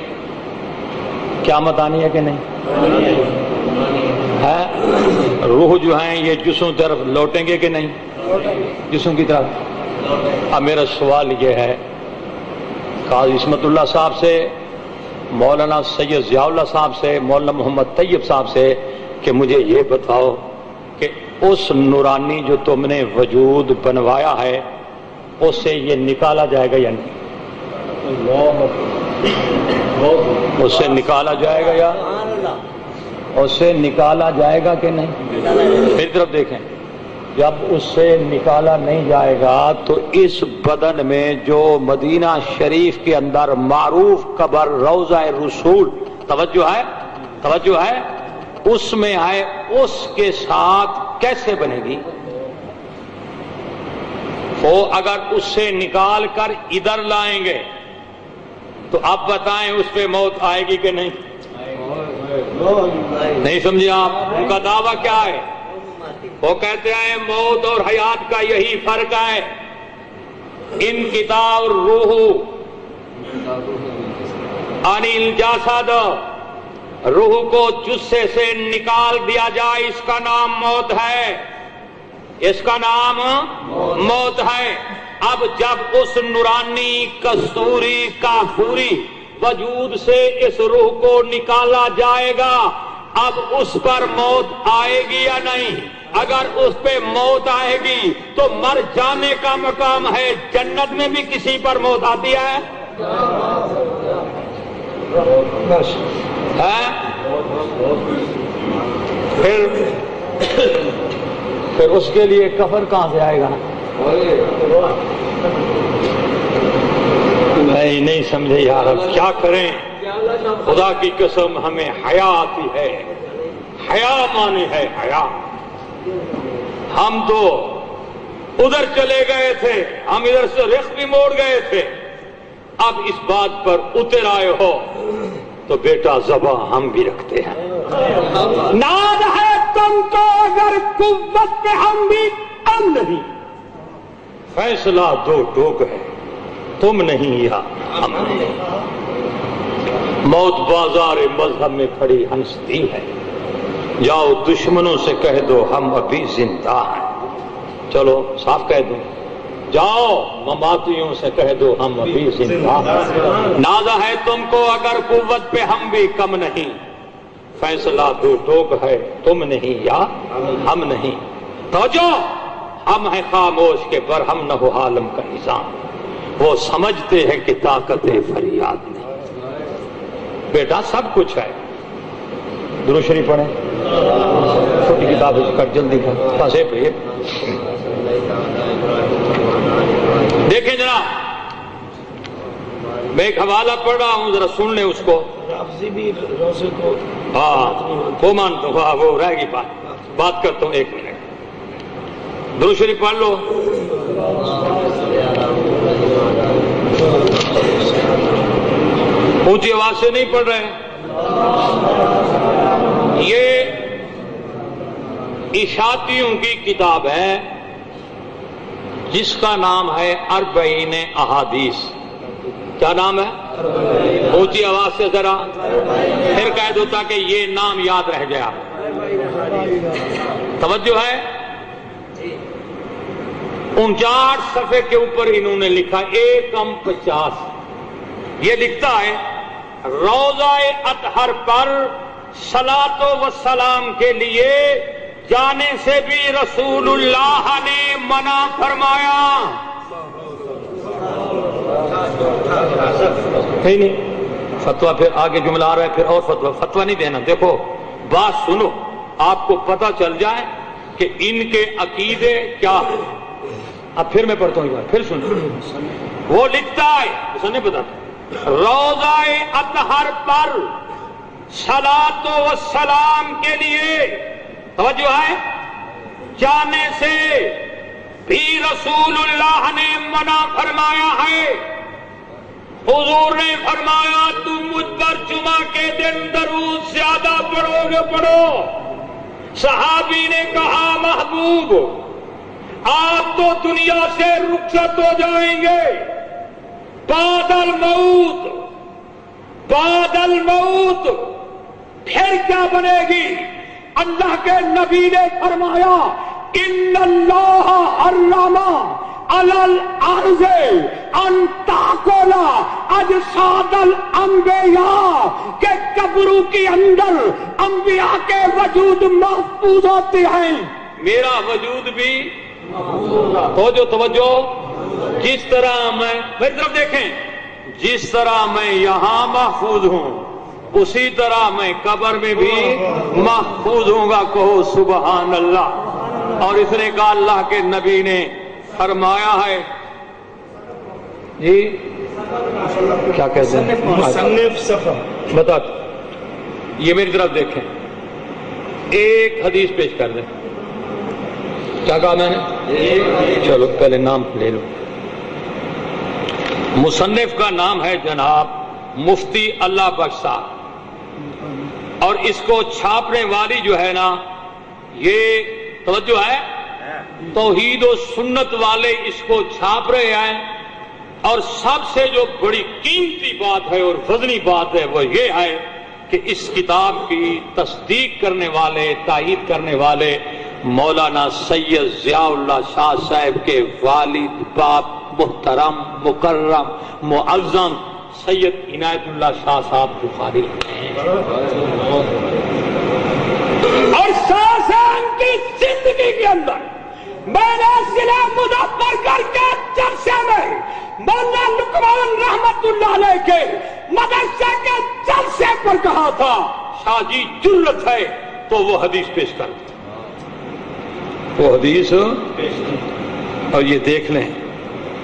قیامت آنی ہے کہ نہیں ہے؟ روح جو ہیں یہ جسم کی طرف لوٹیں گے کہ نہیں؟ جسم کی طرف. اب میرا سوال یہ ہے قاضی عصمت اللہ صاحب سے، مولانا سید ضیاء اللہ صاحب سے، مولانا محمد طیب صاحب سے کہ مجھے یہ بتاؤ کہ اس نورانی جو تم نے وجود بنوایا ہے اس سے یہ نکالا جائے گا یا نہیں؟ اس سے نکالا جائے گا یا اس سے نکالا جائے گا کہ نہیں؟ میری طرف دیکھیں. جب اس سے نکالا نہیں جائے گا تو اس بدن میں جو مدینہ شریف کے اندر معروف قبر روضہ رسول، توجہ ہے، اس میں ہے، اس کے ساتھ کیسے بنے گی؟ وہ اگر اس سے نکال کر ادھر لائیں گے تو اب بتائیں اس پہ موت آئے گی کہ نہیں؟ نہیں سمجھے آپ؟ ان کا دعویٰ کیا ہے؟ وہ کہتے ہیں موت اور حیات کا یہی فرق ہے، انقطاع الروح عن الجسد، روح کو جثے سے نکال دیا جائے، اس کا نام موت ہے، اس کا نام موت ہے۔ اب جب اس نورانی کستوری کافوری وجود سے اس روح کو نکالا جائے گا، اب اس پر موت آئے گی یا نہیں؟ اگر اس پہ موت آئے گی تو مر جانے کا مقام ہے، جنت میں بھی کسی پر موت آتی ہے؟ پھر اس کے لیے کفن کہاں سے آئے گا؟ نہیں سمجھے یار، اب کیا کریں؟ خدا کی قسم ہمیں حیا آتی ہے، حیا مانی ہے حیا۔ ہم تو ادھر چلے گئے تھے، ہم ادھر سے رخ بھی موڑ گئے تھے، اب اس بات پر اتر آئے ہو تو بیٹا زباں ہم بھی رکھتے ہیں۔ ناد ہے تم کو اگر قوت پہ ہم بھی کم نہیں، فیصلہ دو ٹوک ہے، تم نہیں یا ہم نہیں۔ موت بازار مذہب میں کھڑی ہنستی ہے، جاؤ دشمنوں سے کہہ دو ہم ابھی زندہ ہیں۔ چلو صاف کہہ دوں، جاؤ مماتیوں سے کہہ دو ہم ابھی زندہ ہیں۔ نازا ہے تم کو اگر قوت پہ ہم بھی کم نہیں، فیصلہ دو ٹوک ہے، تم نہیں یا ہم نہیں۔ توجہ، ہم ہیں خاموش کے برہم نہ ہو عالم کا نظام، وہ سمجھتے ہیں کہ طاقت فریاد نہیں۔ بیٹا سب کچھ ہے، درود شریف پڑھیں، چھوٹی کتاب کر جلدی کر پاسے پہ۔ دیکھیں جناب، میں ایک حوالہ پڑھ رہا ہوں، ذرا سن لیں اس کو۔ ہاں وہ مانتا ہوں، ہاں وہ رہے گی بات کرتا ہوں، ایک منٹ درود شریف پڑھ لو۔ اونچی آواز سے نہیں پڑھ رہے۔ یہ اشاعتیوں کی کتاب ہے جس کا نام ہے اربعین احادیث۔ کیا نام ہے؟ اونچی آواز سے ذرا پھر کہہ دو تاکہ یہ نام یاد رہ جائے۔ توجہ ہے، 59 صفحے کے اوپر انہوں نے لکھا 150، یہ لکھتا ہے روضہ اطہر پر صلاۃ و سلام کے لیے جانے سے بھی رسول اللہ نے منع فرمایا۔ نہیں فتویٰ، پھر آگے جملہ آ رہا ہے، پھر اور فتویٰ نہیں دینا۔ دیکھو بات سنو، آپ کو پتہ چل جائے کہ ان کے عقیدے کیا ہیں۔ اب پھر میں پڑھتا ہوں ایک بار، پھر سنو۔ وہ لکھتا ہے، اسے نہیں پتا، روضہ اطہر پر صلاۃ و سلام کے لیے، توجہ ہے، جانے سے بھی رسول اللہ نے منع فرمایا ہے۔ حضور نے فرمایا تم مجھ پر جمعہ کے دن درود زیادہ پڑھو گے پڑھو۔ صحابی نے کہا محبوب آپ تو دنیا سے رخصت ہو جائیں گے، بعد الموت، بعد الموت پھر کیا بنے گی؟ اللہ کے نبی نے فرمایا ان اللہ حرم علی الارض ان تاکل اجساد الانبیاء، کہ قبروں کے اندر انبیاء کے وجود محفوظ ہوتے ہیں، میرا وجود بھی توجہ، جس طرح میں، میری طرف دیکھیں، جس طرح میں یہاں محفوظ ہوں اسی طرح میں قبر میں بھی محفوظ ہوں گا، کہو سبحان اللہ۔ اور اس نے کہا اللہ کے نبی نے فرمایا ہے، جی کیا کہتے ہیں مصنف صفحہ بتا، یہ میری طرف دیکھیں، ایک حدیث پیش کر دیں۔ کیا کہا میں نے؟ چلو پہلے نام لے لو۔ مصنف کا نام ہے جناب مفتی اللہ بخش صاحب، اور اس کو چھاپنے والی جو ہے نا، یہ توجہ ہے، توحید و سنت والے اس کو چھاپ رہے ہیں. اور سب سے جو بڑی قیمتی بات ہے اور وزنی بات ہے وہ یہ ہے کہ اس کتاب کی تصدیق کرنے والے، تائید کرنے والے مولانا سید ضیاء اللہ شاہ صاحب کے والد، باپ، محترم، مکرم، معظم سید عنایت اللہ شاہ صاحب بخاری ہیں. اور شاہ صاحب کی زندگی کے اندر میں نے ضلع مظفر گڑھ کے جلسے میں مولانا لقمان رحمت اللہ علیہ کے مدرسے کے جلسے پر کہا تھا، شاہ جی جرت ہے تو وہ حدیث پیش کر دیں، وہ حدیث. اور یہ دیکھ لیں،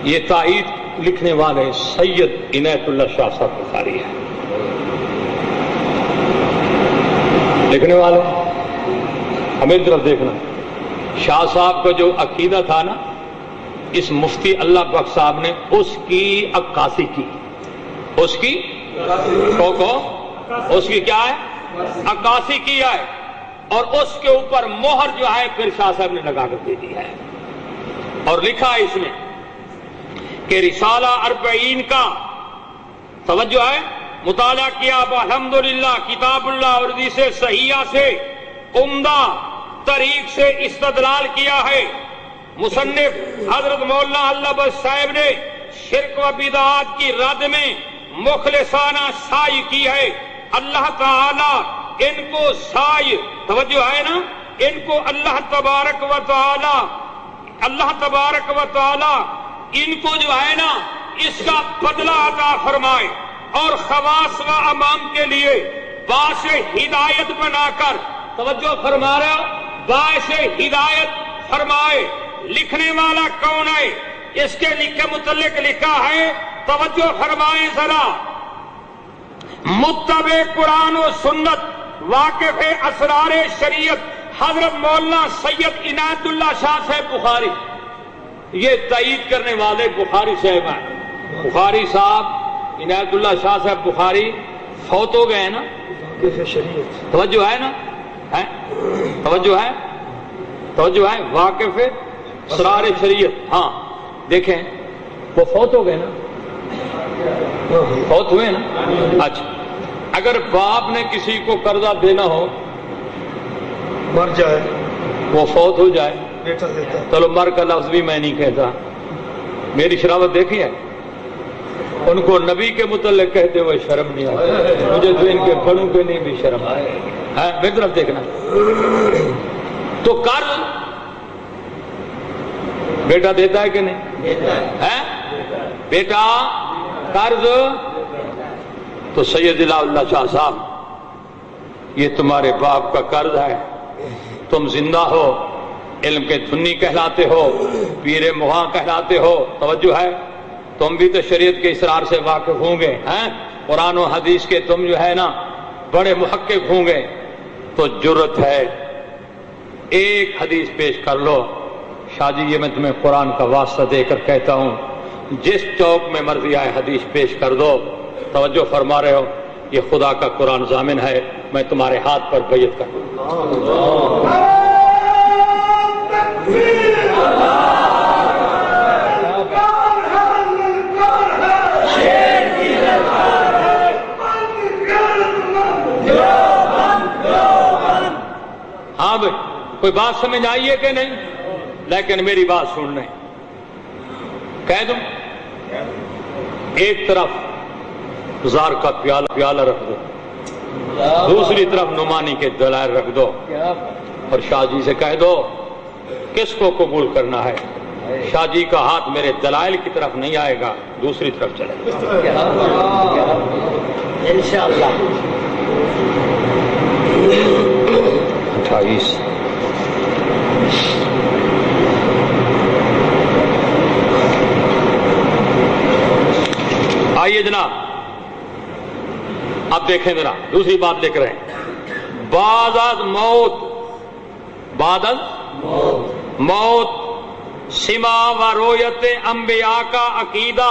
یہ تائید لکھنے والے سید عنایت اللہ شاہ صاحب بخاری ہے. لکھنے والے ہمیں طرف دیکھنا. شاہ صاحب کا جو عقیدہ تھا نا، اس مفتی اللہ بخش صاحب نے اس کی عکاسی کی. اس کی اس کی کیا ہے؟ عکاسی کیا ہے، اور اس کے اوپر مہر جو ہے پھر شاہ صاحب نے لگا کر دے دی ہے. اور لکھا ہے اس میں کہ رسالہ 40 کا توجہ ہے مطالعہ کیا، الحمدللہ کتاب اللہ اور حدیث صحیحہ سے عمدہ طریق سے استدلال کیا ہے. مصنف حضرت مولانا اللہ بخش صاحب نے شرک و بدعات کی رد میں مخلصانہ سعی کی ہے. اللہ تعالی ان کو سعی، توجہ ہے نا، ان کو اللہ تبارک و تعالی ان کو جو ہے نا اس کا بدلہ عطا فرمائے، اور خواص و عوام کے لیے باعث ہدایت بنا کر، توجہ فرما رہے ہو، باعث ہدایت فرمائے. لکھنے والا کون ہے؟ اس کے لکھے متعلق لکھا ہے، توجہ فرمائیں ذرا، متبع قرآن و سنت، واقف اسرار شریعت، حضرت مولانا سید عنایت اللہ شاہ صاحب بخاری. یہ تائید کرنے والے بخاری صاحب ہیں. بخاری صاحب عنایت اللہ شاہ صاحب بخاری فوت ہو گئے ہیں نا، توجہ ہے نا، توجہ ہے واقف اسرار شریعت. ہاں دیکھیں وہ فوت ہو گئے نا، فوت ہوئے نا. اچھا، اگر باپ نے کسی کو قرضہ دینا ہو، مر جائے، وہ فوت ہو جائے، بیٹا دیتا ہے. چلو مر کا لفظ بھی میں نہیں کہتا، میری شرافت دیکھی ہے. ان کو نبی کے متعلق کہتے ہوئے شرم نہیں آتی، مجھے تو ان کے بڑوں کے نہیں بھی شرم آئے. میری طرف دیکھنا. تو قرض بیٹا دیتا ہے کہ نہیں؟ بیٹا قرض. تو سید اللہ شاہ صاحب، یہ تمہارے باپ کا قرض ہے. تم زندہ ہو، علم کے دھنی کہلاتے ہو، پیر مغاں کہلاتے ہو، توجہ ہے. تم بھی تو شریعت کے اسرار سے واقف ہوں گے، قرآن و حدیث کے تم جو ہے نا بڑے محقق ہوں گے. تو جرت ہے ایک حدیث پیش کر لو. شاہ جی یہ میں تمہیں قرآن کا واسطہ دے کر کہتا ہوں، جس چوک میں مرضی آئے حدیث پیش کر دو. توجہ فرما رہے ہو، یہ خدا کا قرآن ضامن ہے، میں تمہارے ہاتھ پر بیعت کر دوں. ہاں بھائی، کوئی بات سمجھ آئی ہے کہ نہیں؟ لیکن میری بات سن لیں، کہہ دوں، ایک طرف زار کا پیالہ رکھ دو، دوسری طرف نعمانی کے دلائل رکھ دو، اور شاہ جی سے کہہ دو کس کو قبول کرنا ہے. شاہ جی کا ہاتھ میرے دلائل کی طرف نہیں آئے گا، دوسری طرف چلے گا انشاءاللہ. 28 آئیے جناب، اب دیکھیں ذرا دوسری بات لکھ رہے ہیں. بعد از موت سما و رویت انبیاء کا عقیدہ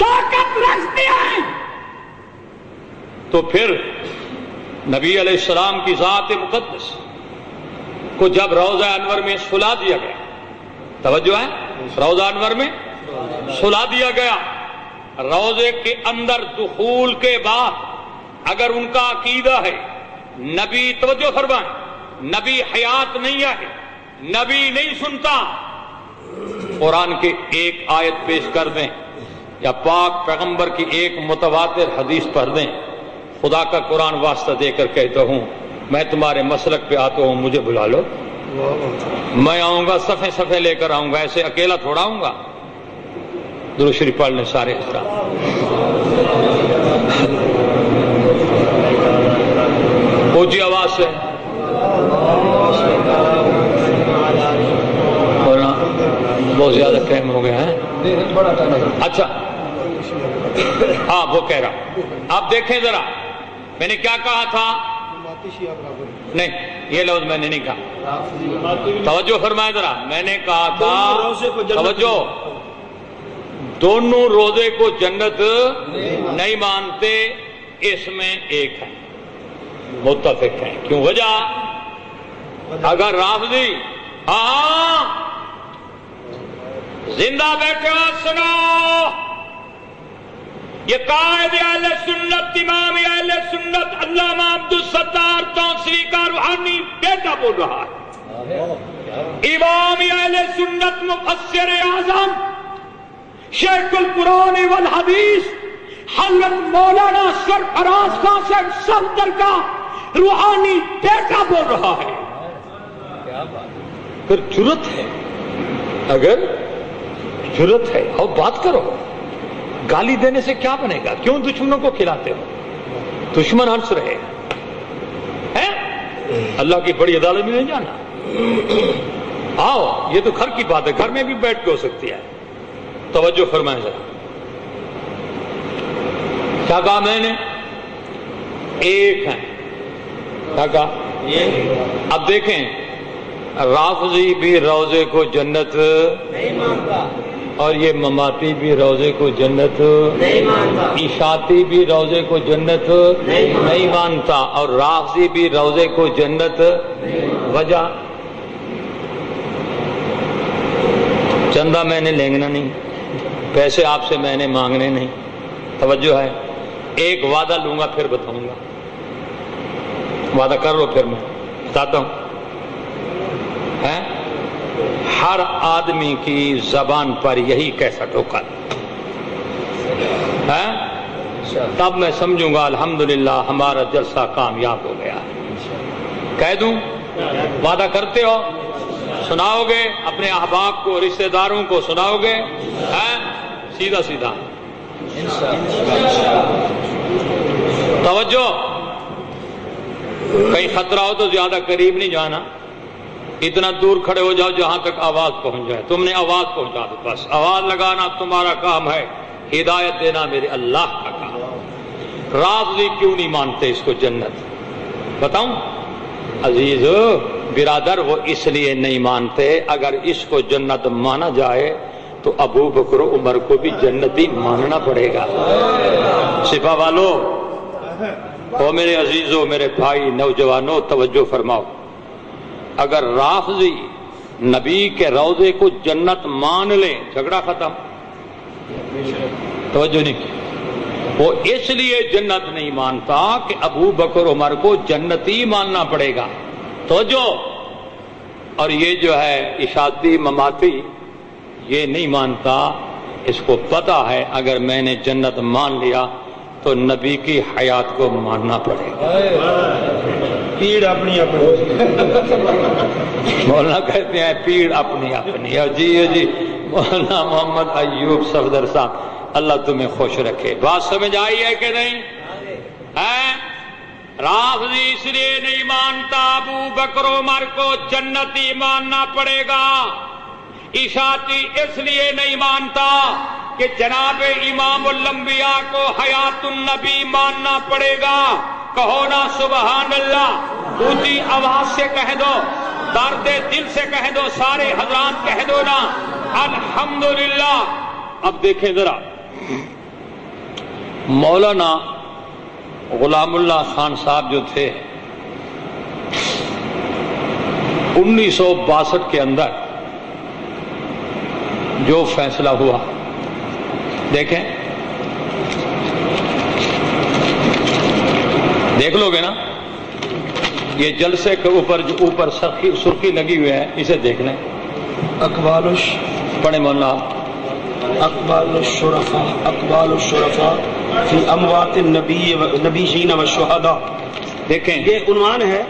طاقت رکھتے ہیں، تو پھر نبی علیہ السلام کی ذات مقدس کو جب روضہ انور میں سلا دیا گیا، توجہ ہے، روضہ انور میں سلا دیا گیا، روضے کے اندر دخول کے بعد اگر ان کا عقیدہ ہے نبی، توجہ فرمائیں، نبی حیات نہیں ہے، نبی نہیں سنتا، قرآن کی ایک آیت پیش کر دیں یا پاک پیغمبر کی ایک متواتر حدیث پڑھ دیں، خدا کا قرآن واسطہ دے کر کہتا ہوں میں تمہارے مسلک پہ آتا ہوں، مجھے بلا لو، میں آؤں گا، صفحے صفحے لے کر آؤں گا، ایسے اکیلا تھوڑا آؤں گا۔ درود شریف پڑھ لیں سارے حضرات۔ اونچی آواز سے بہت زیادہ ٹائم ہو گیا ہے، اچھا ہاں وہ کہہ رہا، آپ دیکھیں ذرا میں نے کیا کہا تھا، نہیں یہ لفظ میں نے نہیں کہا، توجہ فرمائے ذرا، میں نے کہا تھا توجہ، دونوں روزے کو جنت نہیں مانتے، اس میں ایک ہے، متفق ہیں، کیوں وجہ، اگر رافضی ہاں زندہ بیٹھے ہو سنو، یہ قائد اہل سنت، امام اہل سنت علامہ عبدالستار توسری کا روحانی بیٹا بول رہا ہے، امام اہل سنت مفسر اعظم شیخ القرآن والحدیث حضرت مولانا سرفراز قاسم صفدر کا روحانی بیٹا بول رہا ہے۔ پھر جرت ہے، اگر جرت ہے اور بات کرو، گالی دینے سے کیا بنے گا، کیوں دشمنوں کو کھلاتے ہو، دشمن ہنس رہے ہیں، اللہ کی بڑی عدالت میں نہیں جانا، آؤ، یہ تو گھر کی بات ہے، گھر میں بھی بیٹھ کے ہو سکتی ہے، توجہ فرمائیں ذرا، کیا کہا میں نے، ایک ہے، کیا کہا، اب دیکھیں رافضی بھی روزے کو جنت نہیں مانتا، اور یہ مماتی بھی روزے کو جنت نہیں مانتا، عشاتی بھی روزے کو جنت نہیں مانتا، اور رافضی بھی روزے کو جنت، وجہ چندہ میں نے لینگنا نہیں، پیسے آپ سے میں نے مانگنے نہیں، توجہ ہے، ایک وعدہ لوں گا پھر بتاؤں گا، وعدہ کر لو پھر میں بتاتا ہوں، ہر آدمی کی زبان پر یہی کیسا ٹھوکر ہے، تب میں سمجھوں گا الحمدللہ ہمارا جلسہ کامیاب ہو گیا، کہہ دوں، وعدہ کرتے ہو، سناؤ گے اپنے احباب کو، رشتہ داروں کو سناؤ گے، سیدھا سیدھا، توجہ، کہیں خطرہ ہو تو زیادہ قریب نہیں جانا، اتنا دور کھڑے ہو جاؤ جہاں تک آواز پہنچ جائے، تم نے آواز پہنچا دو، بس آواز لگانا تمہارا کام ہے، ہدایت دینا میرے اللہ کا کام۔ رافضی کیوں نہیں مانتے اس کو جنت، بتاؤں عزیز برادر، وہ اس لیے نہیں مانتے، اگر اس کو جنت مانا جائے تو ابو بکر عمر کو بھی جنتی ماننا پڑے گا۔ سپاہ والو، او میرے عزیزوں، میرے بھائی نوجوانوں، توجہ فرماؤ، اگر رافضی نبی کے روضے کو جنت مان لیں، جھگڑا ختم، توجہ نہیں کی، وہ اس لیے جنت نہیں مانتا کہ ابو بکر عمر کو جنتی ماننا پڑے گا، توجہ، اور یہ جو ہے عشاتی مماتی یہ نہیں مانتا، اس کو پتا ہے اگر میں نے جنت مان لیا تو نبی کی حیات کو ماننا پڑے گا، پیڑ اپنی اپنی، مولانا کہتے ہیں پیڑ اپنی اپنی، جی مولانا محمد ایوب صفدر صاحب اللہ تمہیں خوش رکھے، بات سمجھ آئی ہے کہ نہیں؟ رافضی اس لیے نہیں مانتا ابو بکر عمر کو جنتی ماننا پڑے گا، عشاتی اس لیے نہیں مانتا کہ جناب امام الانبیاء کو حیات النبی ماننا پڑے گا، کہو نا سبحان اللہ، اونچی آواز سے کہہ دو، درد دل سے کہہ دو، سارے حضرات کہہ دو نا الحمدللہ۔ اب دیکھیں ذرا، مولانا غلام اللہ خان صاحب جو تھے 1962 کے اندر جو فیصلہ ہوا دیکھیں، دیکھ لو گے نا، یہ جلسے کے اوپر جو اوپر سرخی لگی ہوئی ہے اسے دیکھ لیں. پڑھیں مولانا. اقبال الشرفاء فی اموات النبیین والشہداء. دیکھیں یہ عنوان ہے،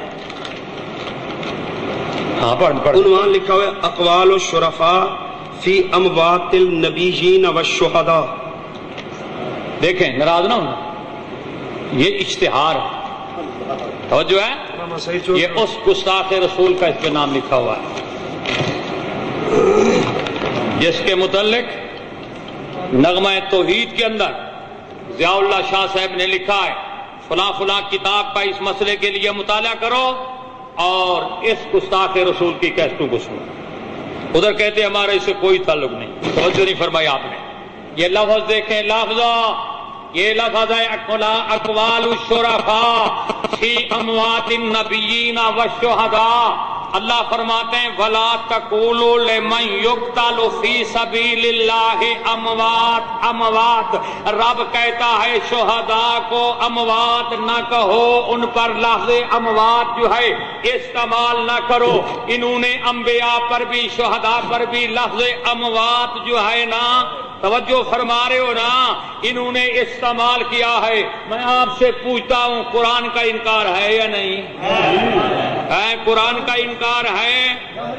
ہاں پڑھ عنوان لکھا ہوا ہے اقوال الشرفاء فی اموات النبیین والشہداء. دیکھیں، ناراض نہ ہونا، یہ اشتہار ہے، توجہ ہے، یہ اس گستاخ رسول کا اس پہ نام لکھا ہوا ہے جس کے متعلق نغمہ توحید کے اندر ضیاء اللہ شاہ صاحب نے لکھا ہے فلاں فلاں کتاب کا اس مسئلے کے لیے مطالعہ کرو اور اس گستاخ رسول کی کیسٹوں کو سنو. ادھر کہتے ہمارا اس سے کوئی تعلق نہیں. توجہ نہیں فرمائی آپ نے. یہ لفظ دیکھیں، لفظ یہ لفظ ہے اقوال الشرفاء فی اموات النبیین والشہداء. اللہ فرماتے ہیں وَلَا تَقُولُوا لِمَنْ يُقْتَلُ فِي سَبِيلِ اللَّهِ اموات اموات. رب کہتا ہے شہداء کو اموات نہ کہو، ان پر لفظ اموات جو ہے استعمال نہ کرو. انہوں نے انبیاء پر بھی شہداء پر بھی لفظ اموات جو ہے نا، توجہ فرما رہے ہو نا، انہوں نے استعمال کیا ہے. میں آپ سے پوچھتا ہوں قرآن کا انکار ہے یا نہیں؟ قرآن کا انکار ہے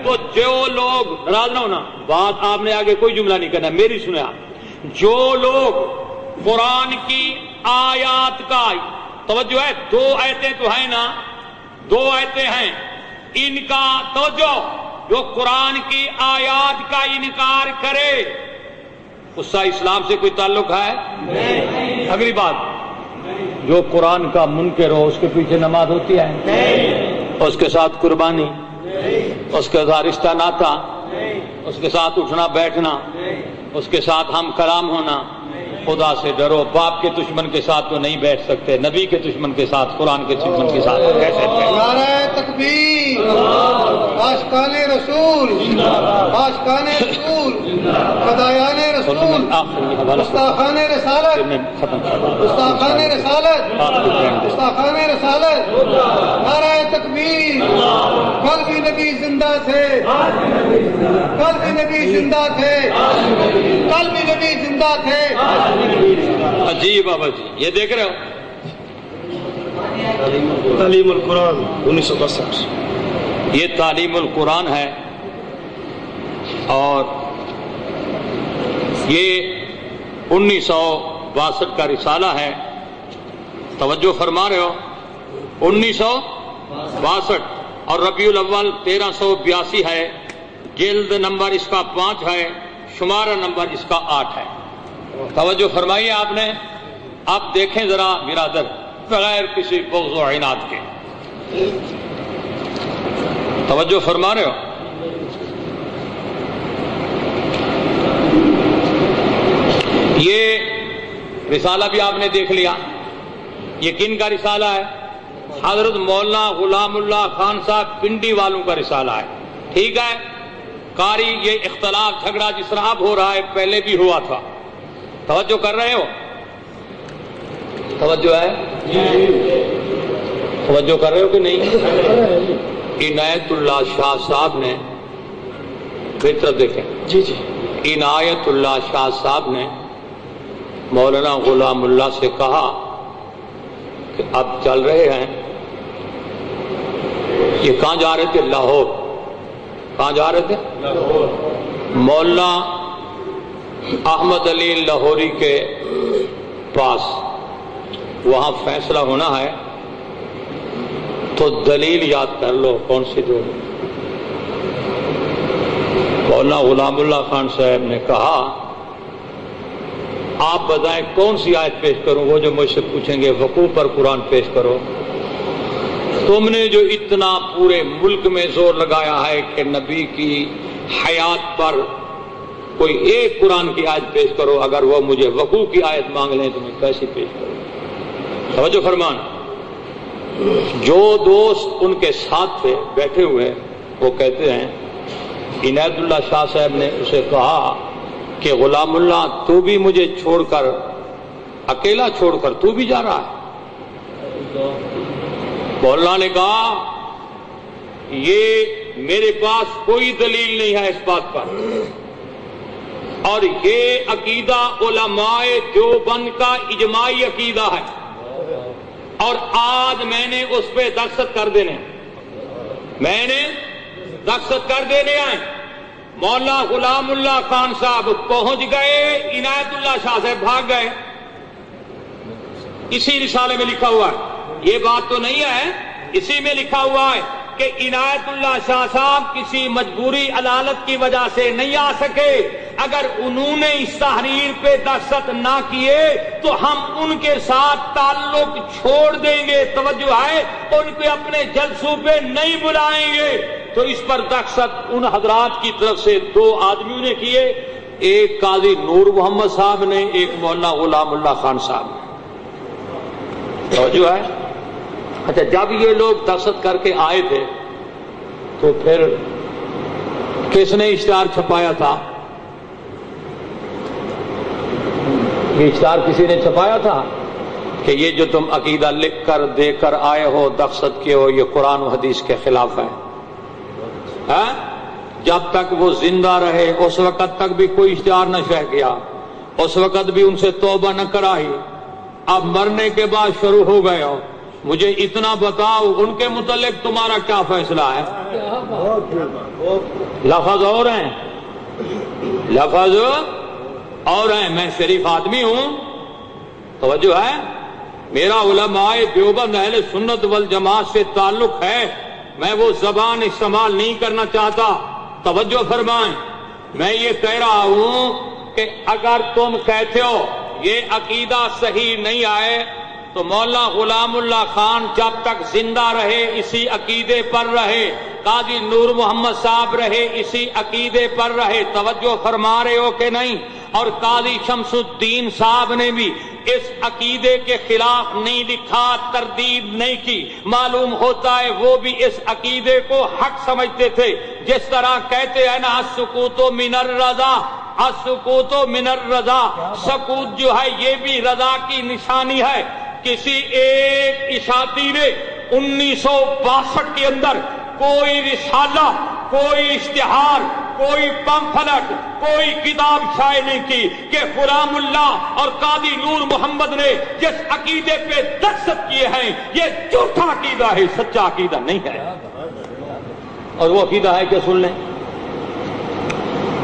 تو جو لوگ، ناراض نہ ہونا، بات آپ نے آگے کوئی جملہ نہیں کرنا، میری سنیں آپ. جو لوگ قرآن کی آیات کا، توجہ ہے، 2 آیتیں تو ہیں نا، 2 آیتیں ہیں، ان کا توجہ، جو قرآن کی آیات کا انکار کرے اس کا اسلام سے کوئی تعلق ہے؟ نہیں. اگلی بات، جو قرآن کا منکر ہو اس کے پیچھے نماز ہوتی ہے؟ نہیں. اس کے ساتھ قربانی، اس کے ساتھ رشتہ ناتا، اس کے ساتھ اٹھنا بیٹھنا، اس کے ساتھ ہم کلام ہونا. خدا سے ڈرو. باپ کے دشمن کے ساتھ تو نہیں بیٹھ سکتے، نبی کے دشمن کے ساتھ، قرآن کے دشمن کے ساتھ کیسے؟ نعرہ تکبیر، عاشقان رسول، عاشقان رسول، فدایان رسول، گستاخان رسالت، گستاخان رسالت، گستاخان رسالت. نعرہ تکبیر. کل بھی نبی زندہ تھے، کل بھی نبی زندہ تھے، کل بھی نبی زندہ تھے. عجیب بابا جی، یہ دیکھ رہے ہو تعلیم القرآن 1962. یہ تعلیم القرآن ہے اور یہ 1962 کا رسالہ ہے. توجہ فرما رہے ہو، 1962 اور ربیع الاول 1382 ہے. جلد نمبر اس کا 5 ہے، شمارہ نمبر اس کا 8 ہے. توجہ فرمائیے آپ نے. اب دیکھیں ذرا برادر، بغیر کسی بغض و عناد کے، توجہ فرما رہے ہو. یہ رسالہ بھی آپ نے دیکھ لیا. یہ کن کا رسالہ ہے؟ حضرت مولانا غلام اللہ خان صاحب پنڈی والوں کا رسالہ ہے. ٹھیک ہے. قاری یہ اختلاف جھگڑا جس طرح اب ہو رہا ہے پہلے بھی ہوا تھا. توجہ کر رہے ہو؟ توجہ ہے؟ توجہ کر رہے ہو کہ نہیں؟ عنایت اللہ شاہ صاحب نے، طرف دیکھیں جی جی، عنایت اللہ شاہ صاحب نے مولانا غلام اللہ سے کہا کہ اب چل رہے ہیں، یہ کہاں جا رہے تھے؟ لاہور. کہاں جا رہے تھے؟ لاہور. مولانا احمد علی لاہوری کے پاس وہاں فیصلہ ہونا ہے تو دلیل یاد کر لو کون سی دو. مولانا غلام اللہ خان صاحب نے کہا آپ بتائیں کون سی آیت پیش کروں؟ وہ جو مجھ سے پوچھیں گے وقوع پر قرآن پیش کرو. تم نے جو اتنا پورے ملک میں زور لگایا ہے کہ نبی کی حیات پر کوئی ایک قرآن کی آیت پیش کرو، اگر وہ مجھے وقوع کی آیت مانگ لیں تو میں کیسی پیش کروں؟ توجہ فرمان. جو دوست ان کے ساتھ تھے بیٹھے ہوئے وہ کہتے ہیں عنایت اللہ شاہ صاحب نے اسے کہا کہ غلام اللہ تو بھی مجھے چھوڑ کر، اکیلا چھوڑ کر تو بھی جا رہا ہے؟ مولانا نے کہا یہ میرے پاس کوئی دلیل نہیں ہے اس بات پر، اور یہ عقیدہ علماء دیوبند کا اجماعی عقیدہ ہے، اور آج میں نے اس پہ دستخط کر دینے ہیں. مولانا غلام اللہ خان صاحب پہنچ گئے، عنایت اللہ شاہ صاحب بھاگ گئے. اسی رسالے میں لکھا ہوا ہے، یہ بات تو نہیں ہے، اسی میں لکھا ہوا ہے کہ عنایت اللہ شاہ صاحب کسی مجبوری عدالت کی وجہ سے نہیں آ سکے. اگر انہوں نے اس تحریر پہ دستخط نہ کیے تو ہم ان کے ساتھ تعلق چھوڑ دیں گے. توجہ ہے، ان کو اپنے جلسوں پہ نہیں بلائیں گے. تو اس پر دستخط ان حضرات کی طرف سے دو آدمیوں نے کیے، ایک قاضی نور محمد صاحب نے، ایک مولانا غلام اللہ خان صاحب نے. توجہ ہے. اچھا، جب یہ لوگ دستخط کر کے آئے تھے تو پھر کس نے اشتہار چھپایا تھا؟ یہ اشتہار کسی نے چھپایا تھا کہ یہ جو تم عقیدہ لکھ کر دے کر آئے ہو، دستخط کیے ہو، یہ قرآن و حدیث کے خلاف ہے. جب تک وہ زندہ رہے اس وقت تک بھی کوئی اشتہار نہ شائع کیا، اس وقت بھی ان سے توبہ نہ کرائی. اب مرنے کے بعد شروع ہو گئے ہو. مجھے اتنا بتاؤ ان کے متعلق تمہارا کیا فیصلہ ہے؟ لفظ اور ہیں، لفظ اور ہیں. میں شریف آدمی ہوں، توجہ ہے. میرا علماء دیوبند اہل سنت والجماعت سے تعلق ہے، میں وہ زبان استعمال نہیں کرنا چاہتا. توجہ فرمائیں. میں یہ کہہ رہا ہوں کہ اگر تم کہتے ہو یہ عقیدہ صحیح نہیں آئے تو مولانا غلام اللہ خان جب تک زندہ رہے اسی عقیدے پر رہے، قاضی نور محمد صاحب رہے اسی عقیدے پر رہے. توجہ فرما رہے ہو کہ نہیں؟ اور قاضی شمس الدین صاحب نے بھی اس عقیدے کے خلاف نہیں لکھا، تردید نہیں کی. معلوم ہوتا ہے وہ بھی اس عقیدے کو حق سمجھتے تھے. جس طرح کہتے ہیں نا السکوت من الرضا، السکوت من الرضا، سکوت جو ہے یہ بھی رضا کی نشانی ہے. کسی ایک اشاعتی نے 1962 کے اندر کوئی رسالہ، کوئی اشتہار، کوئی پمفلٹ، کوئی کتاب شائع نہیں کی کہ غلام اللہ اور قاضی نور محمد نے جس عقیدے پہ دستخط کیے ہیں یہ جھوٹا عقیدہ ہے، سچا عقیدہ نہیں ہے. اور وہ عقیدہ ہے کہ سن لیں،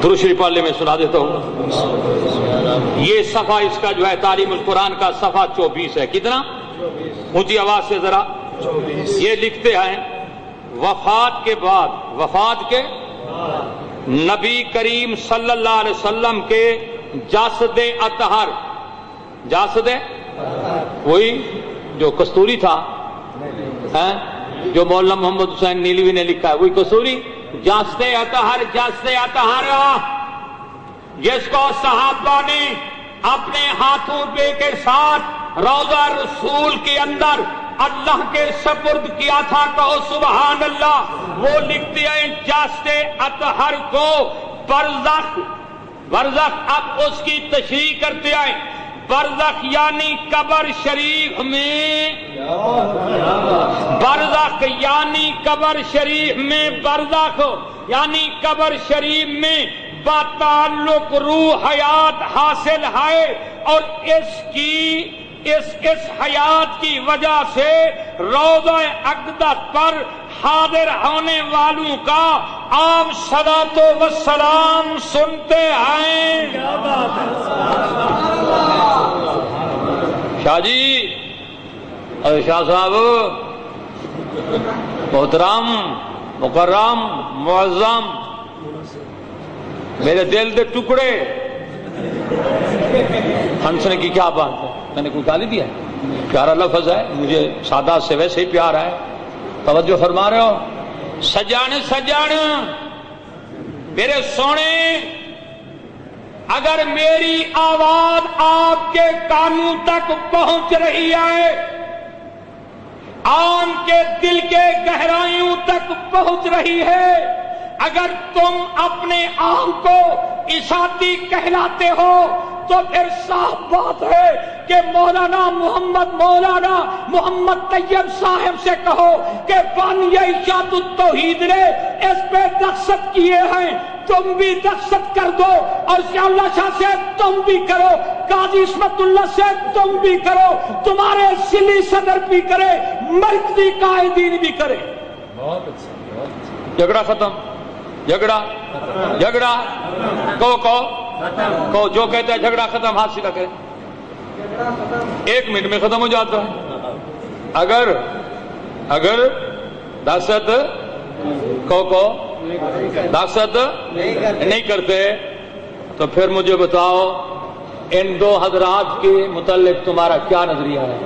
درود شریف پڑھنے میں سنا دیتا ہوں. یہ صفحہ اس کا جو ہے تعلیم القرآن کا صفحہ 24 ہے. کتنا؟ اونچی آواز سے ذرا. یہ لکھتے ہیں وفات کے بعد، وفات کے نبی کریم صلی اللہ علیہ وسلم کے جسد اطہر، جسد وہی جو کستوری تھا، جو مولانا محمد حسین نیلوی نے لکھا ہے، وہی کستوری. جسد اطہر، جسد اطہر جس کو صحابہ نے اپنے ہاتھوں پہ کے ساتھ روضہ رسول کے اندر اللہ کے سپرد کیا تھا. کہو سبحان اللہ. وہ لکھتے ہیں جسد اطہر کو برزخ، برزخ اب اس کی تشریح کرتے ہیں. برزخ یعنی قبر شریف میں، برزخ یعنی قبر شریف میں، برزخ یعنی قبر شریف میں بتعلق روح حیات حاصل ہے. اور اس حیات کی وجہ سے روضہ اقدس پر حاضر ہونے والوں کا آپ صلاۃ و سلام سنتے ہیں. شاہ جی اور شاہ صاحب محترم مکرم معظم، میرے دل کے ٹکڑے، ہنسنے کی کیا بات ہے؟ میں نے کوئی گالی دیا ہے؟ پیارا لفظ ہے، مجھے سادہ سے ویسے ہی پیار ہے. توجہ فرما رہے ہو؟ سجان سجان میرے سونے اگر میری آواز آپ کے کانوں تک پہنچ رہی ہے، عام کے دل کے گہرائیوں تک پہنچ رہی ہے، اگر تم اپنے آپ کو عیسائی کہلاتے ہو تو پھر صاف بات ہے کہ مولانا محمد طیب صاحب سے کہو کہ بانی اشاعت التوحید نے اس پہ دستخط کیے ہیں، تم بھی دستخط کر دو، اور ضیاء اللہ شاہ سے تم بھی کرو، قاضی عصمت اللہ سے تم بھی کرو، تمہارے ضلعی صدر بھی کرے، مرکزی قائدین بھی کرے۔ بہت اچھا، جھگڑا ختم، جھگڑا کو جو کہتا ہے جھگڑا ختم، ہاتھ سیدھا کرے، 1 منٹ میں ختم ہو جاتا ہے۔ اگر دستخط کو دستخط نہیں کرتے تو پھر مجھے بتاؤ ان 2 حضرات کے متعلق تمہارا کیا نظریہ ہے؟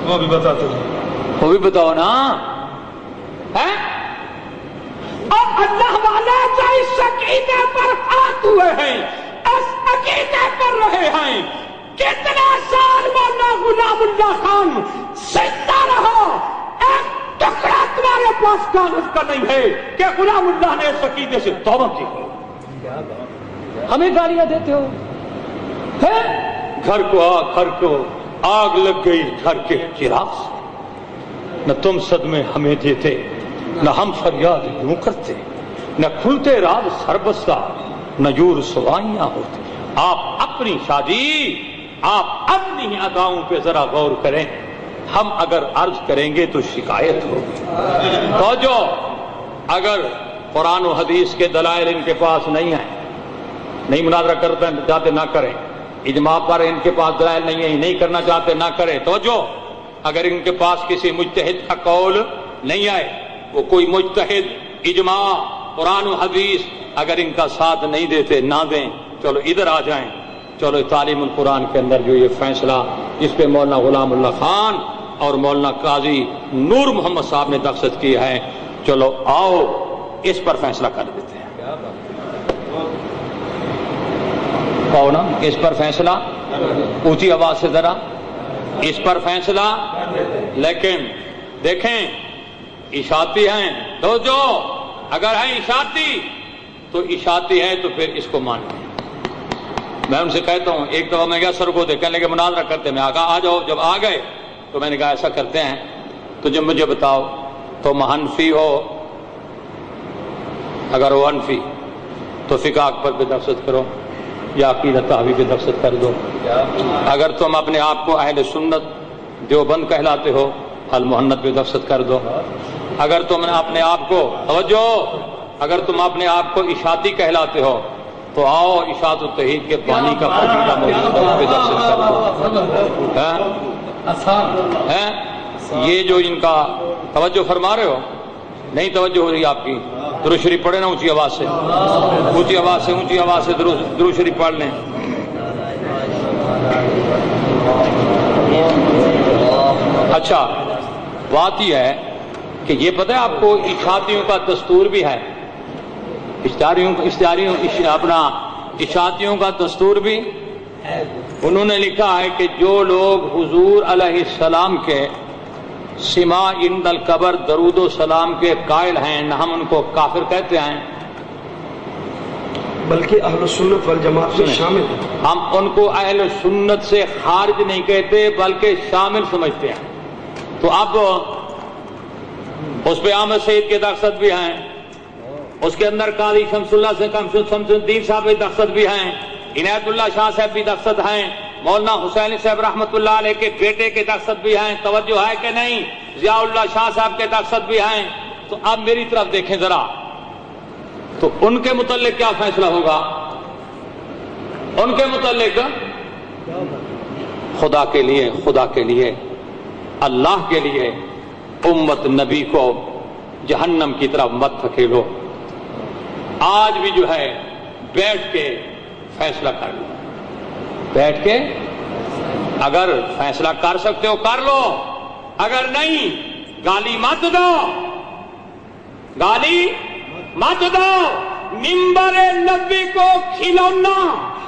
وہ بھی بتاؤ نا، ہے؟ اور اللہ والے جو اس عقیدے پر ہاتھ ہوئے ہیں، اس عقیدے پر رہے ہیں، کتنے سال مولانا غلام اللہ خان زندہ رہا، ایک ٹکڑا تمہارے پاس کاغذ کا نہیں ہے کہ غلام اللہ نے اس عقیدے سے توبہ کی ہو۔ ہمیں گالیاں دیتے ہو، گھر کو آگ لگ گئی گھر کے چراغ سے، نہ تم صدمے ہمیں دیتے، نہ ہم فریاد یوں کرتے، نہ کھلتے راز سربستہ، نہ یوں رسوائیاں ہوتی۔ آپ اپنی شادی، آپ اپنی اداؤں پہ ذرا غور کریں، ہم اگر عرض کریں گے تو شکایت ہوگی۔ تو جو اگر قرآن و حدیث کے دلائل ان کے پاس نہیں ہیں، نہیں مناظرہ کرتے چاہتے نہ کریں، اجماع پر ان کے پاس دلائل نہیں ہے، نہیں کرنا چاہتے نہ کریں، تو جو اگر ان کے پاس کسی مجتہد کا قول نہیں آئے، وہ کوئی مجتہد، اجماع، قرآن و حدیث اگر ان کا ساتھ نہیں دیتے نہ دیں، چلو ادھر آ جائیں، چلو تعلیم القرآن کے اندر جو یہ فیصلہ جس پہ مولانا غلام اللہ خان اور مولانا قاضی نور محمد صاحب نے دستخط کی ہے، چلو آؤ اس پر فیصلہ کر دیتے ہیں۔ کہو نا اس پر فیصلہ، اونچی آواز سے ذرا، اس پر فیصلہ۔ لیکن دیکھیں اشاعتی ہیں تو جو اگر ہیں اشاعتی تو اشاعتی ہے تو پھر اس کو مانیں۔ میں ان سے کہتا ہوں، ایک دفعہ میں گیا سرگودے، کہنے لگے مناظرہ کرتے، میں آ جاؤ، جب آ گئے تو میں نے کہا ایسا کرتے ہیں تو جب مجھے بتاؤ تم حنفی ہو، اگر وہ حنفی تو فقہ اکبر پہ دستخط کرو یا عقیدہ طحاوی پہ دستخط کر دو، اگر تم اپنے آپ کو اہل سنت دیوبند کہلاتے ہو المحنت پہ دستخط کر دو، اگر تم اپنے آپ کو توجہ، اگر تم اپنے آپ کو اشاعتی کہلاتے ہو تو آؤ اشاعت التوحید کے بانی کا پسندیدہ موجود ہے، اس پہ دستخط کر دو۔ یہ جو ان کا توجہ فرما رہے ہو، نہیں توجہ ہو رہی آپ کی، درود شریف پڑھے نا اونچی آواز سے، اونچی آواز سے درود شریف پڑھ لیں۔ اچھا بات یہ ہے کہ یہ پتہ ہے آپ کو اشاعتیوں کا دستور بھی ہے، اپنا اشاعتیوں کا دستور بھی انہوں نے لکھا ہے کہ جو لوگ حضور علیہ السلام کے سما عند القبر درود و سلام کے قائل ہیں، نہ ہم ان کو کافر کہتے ہیں بلکہ اہل سنت والجماعت میں شامل ہیں۔ ہم ان کو اہل سنت سے خارج نہیں کہتے بلکہ شامل سمجھتے ہیں۔ تو اب اس پہ احمد سعید کے دستخط بھی ہیں، اس کے اندر قاضی شمس الدین صاحب کے دستخط بھی ہیں، عنایت اللہ شاہ صاحب بھی دستخط ہیں، مولانا حسین صاحب رحمۃ اللہ علیہ کے بیٹے کے دستخط بھی ہیں، توجہ ہے کہ نہیں، ضیاء اللہ شاہ صاحب کے دستخط بھی ہیں۔ تو اب میری طرف دیکھیں ذرا، تو ان کے متعلق کیا فیصلہ ہوگا؟ ان کے متعلق خدا کے لیے اللہ کے لیے امت نبی کو جہنم کی طرف مت دھکیلو، آج بھی جو ہے بیٹھ کے فیصلہ کر لو، بیٹھ کے اگر فیصلہ کر سکتے ہو کر لو، اگر نہیں گالی مت دو، گالی مت دو۔ منبر نبی کو کھلونا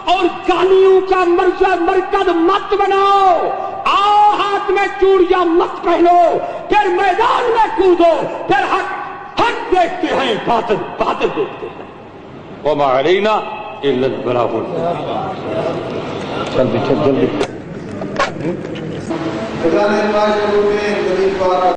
اور گالیوں کا مرکز مت بناؤ. آؤ ہاتھ میں چوڑیاں مت پہنو, پھر میدان میں کودو, پھر حق دیکھتے ہیں, باطل دیکھتے ہیں. وما علینا الا البلاغ. جلدی خزانہ پاک میں